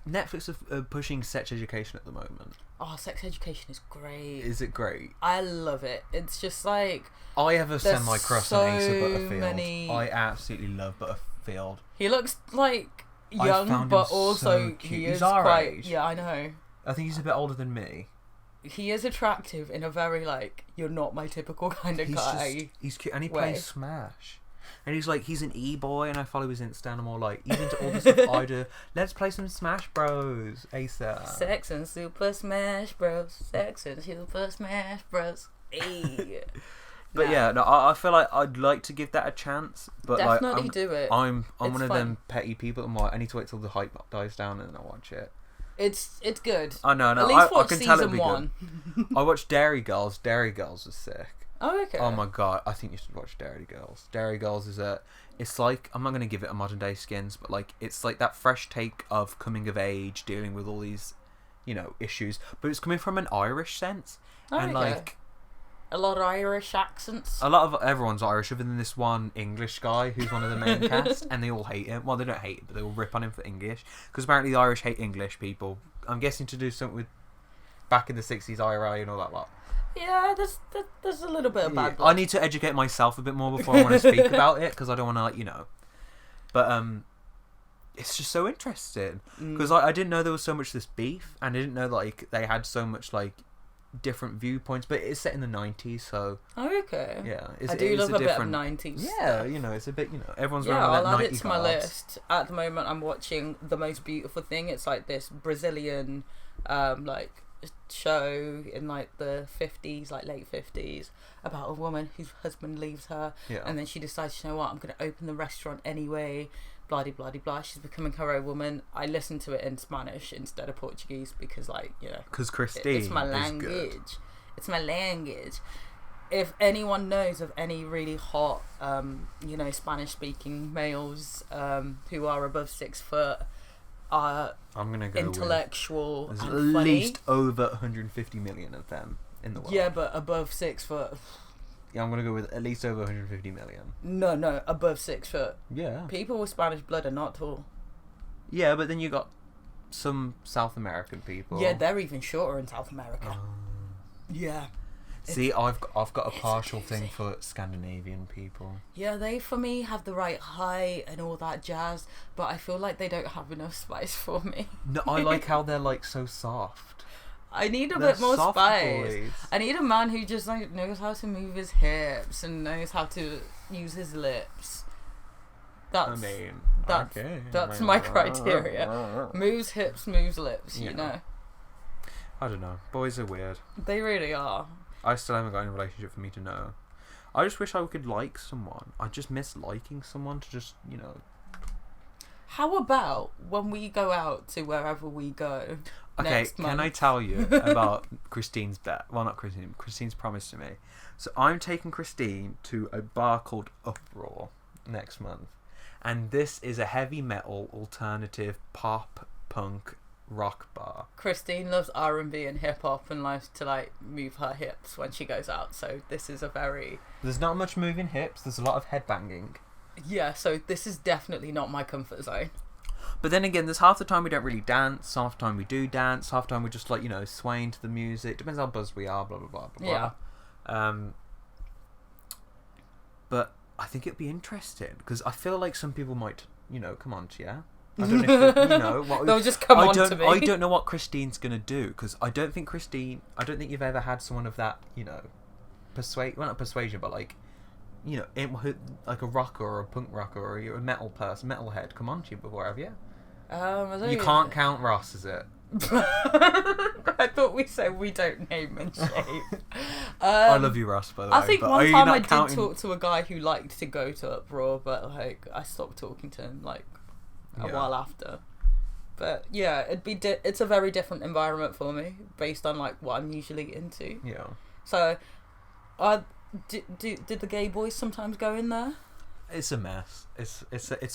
S1: Netflix is pushing sex education at the moment?
S2: Oh, sex education is great.
S1: Is it great?
S2: I love it. It's just like
S1: I have a
S2: There's
S1: semi-crush on Asa
S2: so
S1: Butterfield.
S2: many-
S1: I absolutely love Butterfield.
S2: he looks like
S1: I
S2: young,
S1: found
S2: but
S1: him
S2: also
S1: so cute.
S2: he
S1: He's
S2: is
S1: our
S2: quite.
S1: age.
S2: Yeah, I know.
S1: I think he's a bit older than me.
S2: He is attractive in a very like you're not my typical kind of guy.
S1: He's cute and he
S2: way.
S1: plays Smash. And he's an e-boy and I follow his Insta and I'm all like, he's into all the stuff I do. Let's play some Smash Bros. Asa.
S2: Sex and Super Smash Bros. Sex and Super Smash Bros. Hey.
S1: But yeah, no, I feel like I'd like to give that a chance. But
S2: Definitely
S1: like,
S2: do it.
S1: I'm
S2: It's
S1: one of
S2: fun.
S1: them petty people. I'm like, I need to wait till the hype dies down and then I'll watch it.
S2: It's good.
S1: I know,
S2: At least
S1: I
S2: watch
S1: can tell it'd
S2: season
S1: be
S2: 1.
S1: good. I watched Dairy Girls. Dairy Girls was sick.
S2: Oh, okay.
S1: Oh my god, I think you should watch Dairy Girls. Dairy Girls is it's like, I'm not going to give it a modern day skins, but like, it's like that fresh take of coming of age, dealing with all these, issues, but it's coming from an Irish sense.
S2: Oh,
S1: And
S2: okay.
S1: like,
S2: A lot of Irish accents.
S1: a lot of everyone's Irish other than this one English guy who's one of the main cast, and they all hate him. Well, they don't hate him, but they all rip on him for English, because apparently the Irish hate English people. I'm guessing to do something with back in the 60s IRA and all that lot.
S2: Yeah, there's a little bit of bad
S1: I
S2: blood.
S1: need to educate myself a bit more before I want to speak about it, because I don't want to, But it's just so interesting because I didn't know there was so much this beef, and I didn't know like they had so much like different viewpoints. But it's set in the 90s, so
S2: Oh, okay.
S1: yeah,
S2: I do love a bit of
S1: different.
S2: 90s.
S1: Yeah, it's a bit. Everyone's
S2: Yeah,
S1: running
S2: I'll
S1: that
S2: add
S1: 90s
S2: it to my
S1: vibes.
S2: list. At the moment, I'm watching The Most Beautiful Thing. It's like this Brazilian, like show in like the 50s, like late 50s, about a woman whose husband leaves her,
S1: Yeah.
S2: and then she decides, you know what, I'm going to open the restaurant anyway. Blah de blah de blah. She's becoming her own woman. I listen to it in Spanish instead of Portuguese because, like,
S1: Because Christine
S2: it's my
S1: is
S2: language.
S1: good.
S2: It's my language. If anyone knows of any really hot, Spanish-speaking males who are above 6 foot, are
S1: I'm gonna go
S2: intellectual
S1: with,
S2: and
S1: there's at
S2: funny.
S1: least over 150 million of them in the world.
S2: Yeah, but above 6 foot.
S1: Yeah, I'm gonna go with at least over 150 million.
S2: No, above 6 foot.
S1: Yeah.
S2: People with Spanish blood are not tall.
S1: Yeah, but then you got some South American people.
S2: Yeah, they're even shorter in South America. Yeah.
S1: See, I've got a
S2: it's
S1: partial thing
S2: confusing.
S1: for Scandinavian people.
S2: Yeah, they for me have the right height and all that jazz, but I feel like they don't have enough spice for me.
S1: No, I like how they're like so soft.
S2: I need a
S1: They're
S2: bit more
S1: soft
S2: spice.
S1: boys.
S2: I need a man who just like knows how to move his hips and knows how to use his lips. That's that's my criteria. Moves hips, moves lips.
S1: Yeah.
S2: You know,
S1: I don't know. Boys are weird.
S2: they really are.
S1: I still haven't got any relationship for me to know. I just wish I could like someone. I just miss liking someone to just,
S2: How about when we go out to wherever we go?
S1: Okay,
S2: next
S1: can
S2: month?
S1: I tell you about Christine's bet? Well, not Christine. Christine's promise to me. So I'm taking Christine to a bar called Uproar next month, and this is a heavy metal, alternative, pop, punk, rock bar.
S2: Christine loves R&B and hip hop and likes to like move her hips when she goes out. So this is a very
S1: There's not much moving hips. There's a lot of headbanging.
S2: so this is definitely not my comfort zone.
S1: But then again, there's half the time we don't really dance, half the time we do dance, half the time we're just like, swaying to the music. Depends how buzzed we are, blah, blah, blah, blah,
S2: Yeah.
S1: blah. But I think it'd be interesting, because I feel like some people might, come on to you. I don't know if, what...
S2: They'll just come on to me.
S1: I don't know what Christine's going to do, because I don't think you've ever had someone of that, not persuasion, but like, like a rocker or a punk rocker or you're a metal person, metalhead, come on to you before, have you? You can't count Ross, is it?
S2: I thought we said we don't name and shame.
S1: I love you, Ross, by the way.
S2: I think
S1: but
S2: one time I
S1: counting...
S2: did talk to a guy who liked to go to Uproar, but like I stopped talking to him like a while after. But yeah, it's a very different environment for me based on like what I'm usually into.
S1: Yeah.
S2: So, did the gay boys sometimes go in there?
S1: It's a mess. It's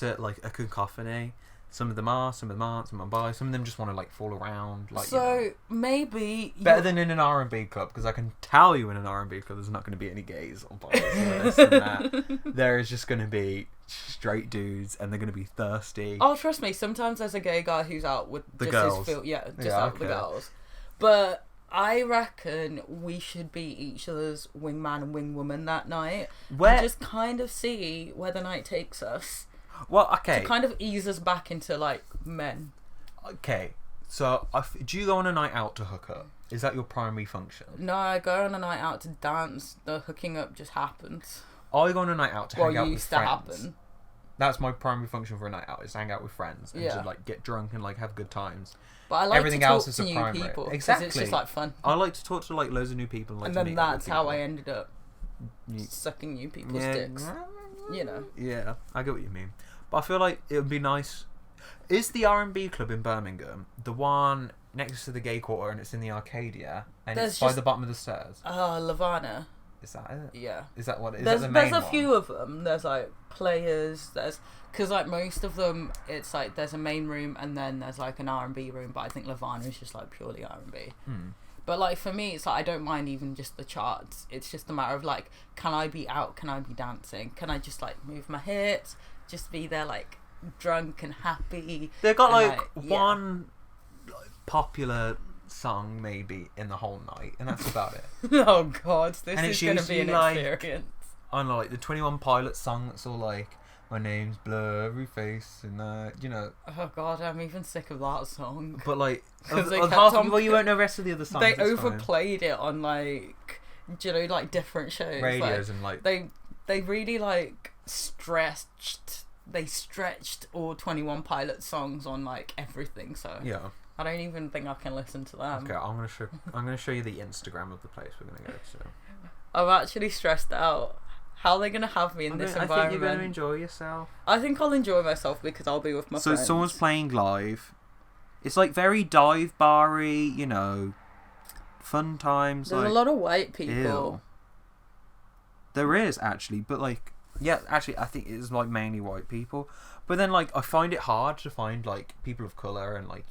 S1: a like a cacophony. Some of them are, some of them aren't, some of them are bi, some of them just want to like fall around. Like,
S2: so maybe
S1: better than in an R&B club, because I can tell you in an R&B club there's not going to be any gays or bi. That. There is just going to be straight dudes, and they're going to be thirsty.
S2: Oh, trust me. Sometimes there's a gay guy who's out with
S1: the
S2: just
S1: girls.
S2: His out with the girls. But I reckon we should be each other's wingman and wingwoman that night. And just kind of see where the night takes us.
S1: Well, okay.
S2: To kind of ease us back into, like, men.
S1: Okay. So, do you go on a night out to hook up? Is that your primary function?
S2: No, I go on a night out to dance. The hooking up just happens.
S1: I go on a night out to hang out with
S2: used
S1: friends.
S2: to happen.
S1: That's my primary function for a night out, is to hang out with friends and to like get drunk and like have good times.
S2: But I like
S1: Everything
S2: to talk
S1: else is
S2: to
S1: a
S2: new
S1: primary.
S2: people.
S1: Exactly.
S2: It's just like fun.
S1: I like to talk to like loads of new people.
S2: And then that's how I ended up sucking new people's dicks. You know.
S1: Yeah, I get what you mean. But I feel like it would be nice. Is the R&B club in Birmingham the one next to the gay quarter, and it's in the Arcadia, and it's by the bottom of the stairs?
S2: Lavana.
S1: Is that it?
S2: Yeah.
S1: Is that what it is?
S2: There's
S1: There's
S2: a few of them. There's like Players. Because like most of them, it's like there's a main room and then there's like an R&B room. But I think Lavana is just like purely R&B. But like for me, it's like I don't mind even just the charts. It's just a matter of like, can I be out? Can I be dancing? Can I just like move my hips? Just be there like drunk and happy.
S1: They've got like one popular song maybe in the whole night, and that's about it.
S2: Oh god, this is going to be an
S1: like,
S2: experience.
S1: I don't know, like the 21 Pilots song that's all like, my name's Blurry Face, and
S2: Oh god, I'm even sick of that song.
S1: But like,
S2: well,
S1: you won't know the rest of the other songs.
S2: They overplayed it on like, like different shows,
S1: radios,
S2: like,
S1: and like
S2: they really like stretched all 21 Pilots songs on like everything. So
S1: yeah.
S2: I don't even think I can listen to them.
S1: Okay, I'm gonna show you the Instagram of the place we're gonna go to.
S2: I'm actually stressed out. How are they gonna have me in this environment?
S1: I think you're gonna enjoy yourself.
S2: I think I'll enjoy myself because I'll be with my friends.
S1: So someone's playing live. It's like very dive bar-y, fun times.
S2: There's
S1: like,
S2: a lot of white people.
S1: Ew. There is actually, but like, yeah, actually, I think it's like mainly white people. But then like, I find it hard to find like people of color and like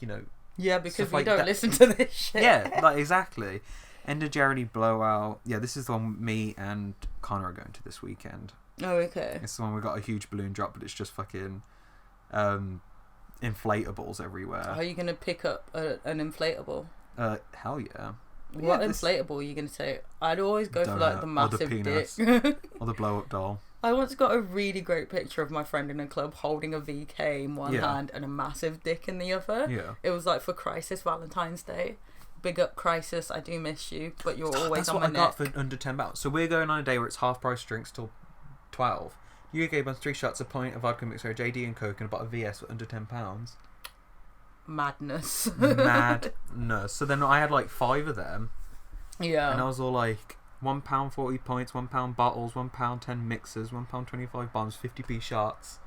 S2: Yeah, because we
S1: like
S2: don't listen to this shit.
S1: Yeah, like exactly. End of Jeremy Blowout. Yeah, this is the one me and Connor are going to this weekend.
S2: Oh, okay.
S1: It's the one we got a huge balloon drop, but it's just fucking inflatables everywhere.
S2: Are you going to pick up an inflatable?
S1: Hell yeah.
S2: What inflatable are you going to take? I'd always go for like the massive dick.
S1: Or the blow up doll.
S2: I once got a really great picture of my friend in a club holding a VK in one hand and a massive dick in the other.
S1: Yeah.
S2: It was like for Crisis Valentine's Day. Big up Crisis, I do miss you, but you're always on my neck.
S1: That's what I got for under £10. So we're going on a day where it's half price drinks till 12. You gave us 3 shots, a pint of vodka mixer, JD and Coke, and about a VS for under £10.
S2: Madness.
S1: Madness. So then I had like 5 of them.
S2: Yeah.
S1: And I was all like, £1 40 points, £1 bottles, £1 10 mixers, £1 25 bombs, 50p shots.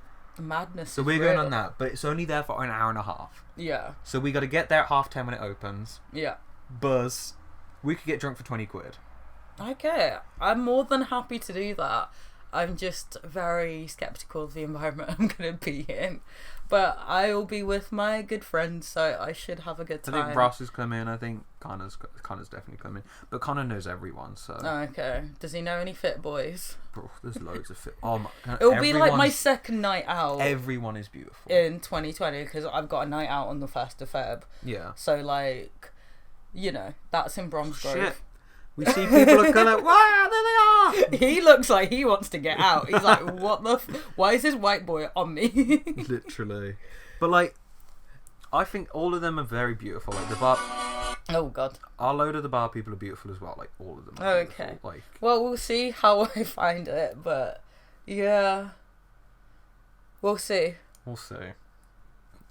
S2: Madness.
S1: So
S2: is
S1: we're going
S2: real.
S1: on that, but it's only there for an hour and a half.
S2: Yeah.
S1: So we got to get there at 10:30 when it opens.
S2: Yeah.
S1: Buzz. We could get drunk for 20 quid.
S2: Okay, I'm more than happy to do that. I'm just very sceptical of the environment I'm going to be in. But I'll be with my good friends, so I should have a good time.
S1: I think Ross is coming. I think Connor's definitely coming. But Connor knows everyone, so...
S2: Okay. Does he know any fit boys?
S1: Bro, there's loads of fit... Oh my...
S2: It'll be like my second night out.
S1: Everyone is beautiful.
S2: In 2020, because I've got a night out on the 1st of Feb.
S1: Yeah.
S2: So, like, you know, that's in Bromsgrove.
S1: Shit. We see people are gonna... Wow, there they are!
S2: He looks like he wants to get out. He's like, what the... Why is this white boy on me?
S1: Literally. But, like, I think all of them are very beautiful. Like, the bar...
S2: Oh, God.
S1: Our load of the bar people are beautiful as well. Like, all of them are
S2: Okay.
S1: beautiful. Like...
S2: Well, we'll see how I find it, but... Yeah. We'll see.
S1: We'll see.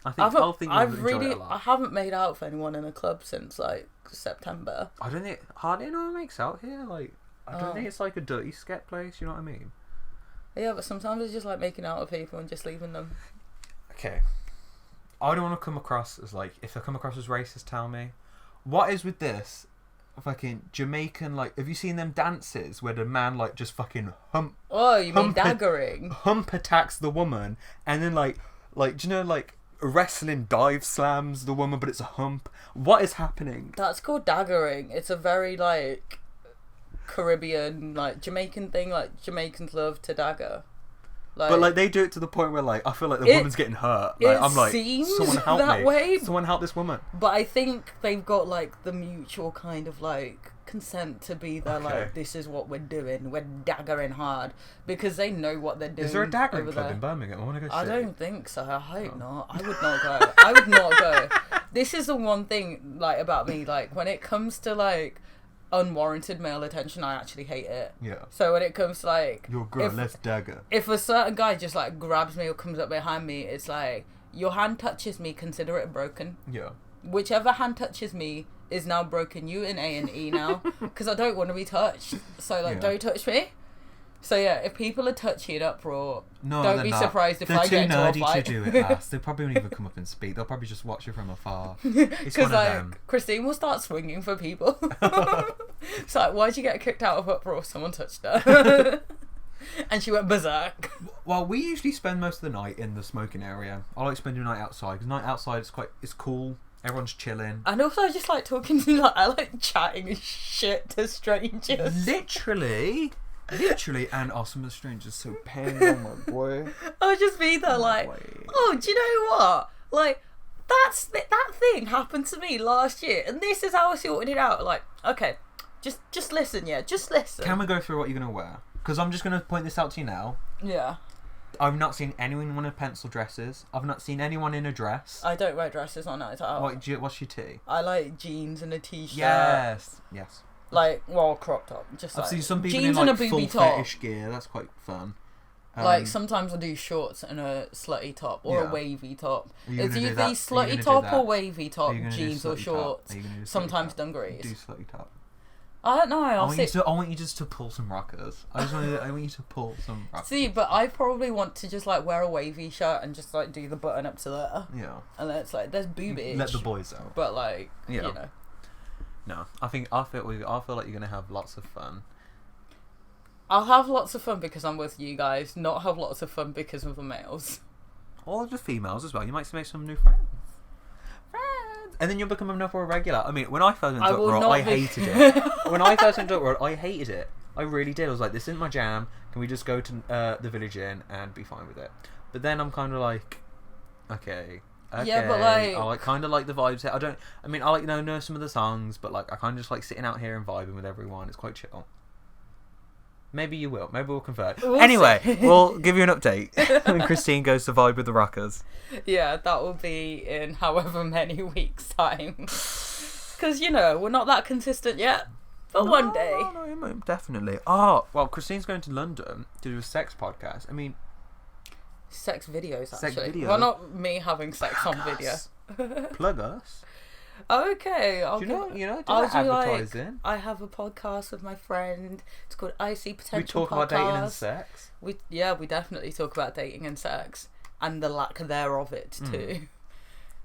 S1: I'll think you'll enjoy it a lot.
S2: I haven't made out for anyone in a club since, like, September.
S1: I don't think... Hardly anyone makes out here. Like, I don't think it's like a dirty sket place, you know what I mean?
S2: Yeah, but sometimes it's just like making out with people and just leaving them.
S1: Okay. I don't want to come across as, like... If I come across as racist, tell me. What is with this fucking Jamaican, like... Have you seen them dances where the man, like, just fucking
S2: Oh, you mean daggering?
S1: Hump attacks the woman, and then, like, do you know, like... Wrestling dive slams the woman, but it's a hump. What is happening?
S2: That's called daggering. It's a very, like, Caribbean, like, Jamaican thing. Like, Jamaicans love to dagger. Like,
S1: but, like, they do it to the point where, like, I feel like the woman's getting hurt. Like, I'm like, someone help
S2: that
S1: me.
S2: way.
S1: Someone help this woman.
S2: But I think they've got, like, the mutual kind of, like, consent to be there,
S1: Okay.
S2: like, this is what we're doing. We're daggering hard. Because they know what they're doing.
S1: Is there a daggering
S2: over
S1: club
S2: there.
S1: in Birmingham? I want to go see.
S2: I don't think so. I hope not. I would not go. I would not go. This is the one thing, like, about me. Like, when it comes to, like, unwarranted male attention, I actually hate it.
S1: Yeah.
S2: So when it comes to, like...
S1: Your girl, let's dagger.
S2: If a certain guy just, like, grabs me or comes up behind me, it's like, your hand touches me, consider it broken.
S1: Yeah.
S2: Whichever hand touches me is now broken. You in A&E now. Because I don't want to be touched. So, like, don't touch me. So, yeah, if people are touchy and uproar, don't be surprised if I get into a fight.
S1: They're too nerdy to do it last. They probably won't even come up and speak. They'll probably just watch it from afar. It's one of them.
S2: Christine will start swinging for people. It's like, why'd you get kicked out of uproar? Someone touched her. And she went berserk.
S1: Well, we usually spend most of the night in the smoking area. I like spending the night outside, because night outside it's cool. Everyone's chilling.
S2: And also I just like talking to, like, I like chatting shit to strangers.
S1: Literally, and some of the strangers so pale, oh my boy.
S2: I'll just be there like, oh, do you know what? Like, that thing happened to me last year, and this is how I sorted it out. Like, okay, just listen, yeah, just listen.
S1: Can we go through what you're going to wear? Because I'm just going to point this out to you now.
S2: Yeah.
S1: I've not seen anyone in pencil dresses. I've not seen anyone in a dress.
S2: I don't wear dresses on nights out.
S1: What's your tea?
S2: I like jeans and a t-shirt.
S1: Yes.
S2: Like, well, crop top. Just
S1: I've
S2: like
S1: seen some people
S2: jeans
S1: in, like,
S2: and a
S1: full
S2: booby top.
S1: fetish gear. That's quite fun.
S2: Like, sometimes I do shorts and a slutty top or a wavy top. It's either slutty top or wavy top, jeans or shorts. Sometimes dungarees.
S1: Do slutty top.
S2: I don't know.
S1: I want you just to pull some rockers. I want you to pull some rockers.
S2: See, but I probably want to just, like, wear a wavy shirt and just, like, do the button up to there.
S1: Yeah.
S2: And then it's like, there's boobage.
S1: Let the boys out.
S2: But, like, you know.
S1: No, I feel like you're gonna have lots of fun.
S2: I'll have lots of fun because I'm with you guys, not have lots of fun because of the males.
S1: Or the females as well. You might make some new friends. And then you'll become another regular. I mean, when I first went to Uproar, I hated it. When I first went to Uproar, I hated it. I really did. I was like, this isn't my jam. Can we just go to the Village Inn and be fine with it? But then I'm kind of like, okay.
S2: Yeah, but like,
S1: I kind of like the vibes here. I like know some of the songs, but like I kind of just like sitting out here and vibing with everyone. It's quite chill. Maybe you will. Maybe we'll convert. Anyway, we'll give you an update when Christine goes to vibe with the rockers.
S2: Yeah, that will be in however many weeks' time. Because, you know, we're not that consistent yet. But one day.
S1: No, definitely. Oh, well, Christine's going to London to do a sex podcast. I mean...
S2: Sex videos, actually.
S1: Sex videos.
S2: Well, not me having sex on video.
S1: Plug us.
S2: Okay,
S1: do advertising.
S2: I have a podcast with my friend. It's called I See Potential.
S1: We talk about dating and sex.
S2: We definitely talk about dating and sex. and the lack thereof it too.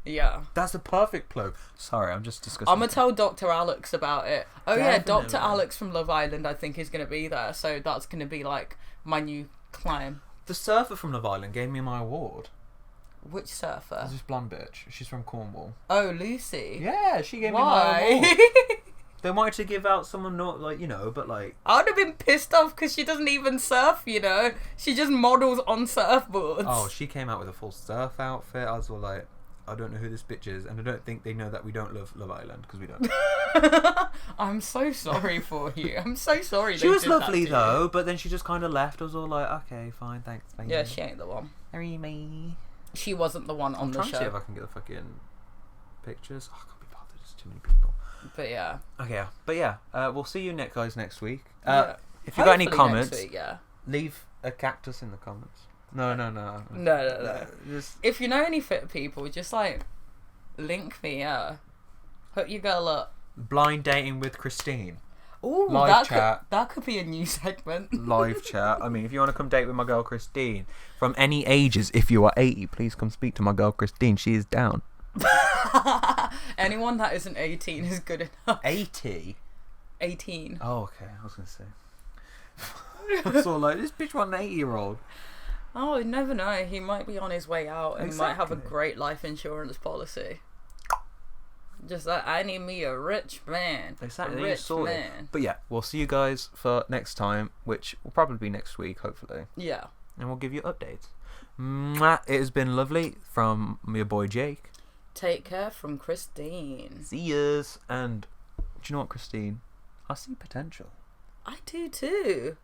S2: Yeah.
S1: That's the perfect plug. Sorry, I'm just discussing.
S2: I'm going to tell Dr. Alex about it. Oh yeah,
S1: Definitely.
S2: Dr. Alex from Love Island I think is going to be there, so that's going to be like my new climb.
S1: The surfer from Love Island gave me my award.
S2: Which surfer?
S1: There's this blonde bitch. She's from Cornwall.
S2: Oh, Lucy.
S1: Yeah, she gave me my
S2: Why?
S1: award. They wanted to give out someone not like, you know, but like...
S2: I would have been pissed off because she doesn't even surf, you know? She just models on surfboards.
S1: Oh, she came out with a full surf outfit. I was all like, I don't know who this bitch is, and I don't think they know that we don't love Love Island, because we don't.
S2: I'm so sorry for you. I'm so sorry.
S1: She was lovely though, but then she just kind of left. I was all like, okay, fine, thanks.
S2: Yeah, she ain't the one.
S1: Marry me.
S2: She wasn't the one on the
S1: I'm trying to see if
S2: show.
S1: I can get the fucking pictures. Oh, I can't be bothered. There's too many people.
S2: But yeah.
S1: Okay, yeah. But yeah, we'll see you guys next week.
S2: Yeah.
S1: If you got any
S2: Hopefully
S1: comments,
S2: next week, yeah.
S1: leave a cactus in the comments. No.
S2: No.
S1: Just
S2: If you know any fit people, just like link me, yeah. Hook your girl up.
S1: blind dating with Christine.
S2: Ooh,
S1: Live chat.
S2: that could be a new segment.
S1: Live chat. I mean, if you want to come date with my girl Christine, from any ages, if you are 80, please come speak to my girl Christine. She is down.
S2: Anyone that isn't 18 is good enough.
S1: 80?
S2: 18.
S1: Oh, okay. I was going to say. I was all like, this bitch want an 80-year-old.
S2: Oh, you never know. He might be on his way out and might have a
S1: Exactly.
S2: great life insurance policy. Just like, I need me a rich man.
S1: Exactly.
S2: A
S1: you
S2: rich
S1: sorted.
S2: man.
S1: But yeah, we'll see you guys for next time, which will probably be next week, hopefully.
S2: Yeah.
S1: And we'll give you updates. Mwah. It has been lovely from your boy Jake.
S2: Take care from Christine.
S1: See yous. And do you know what, Christine? I see potential.
S2: I do too.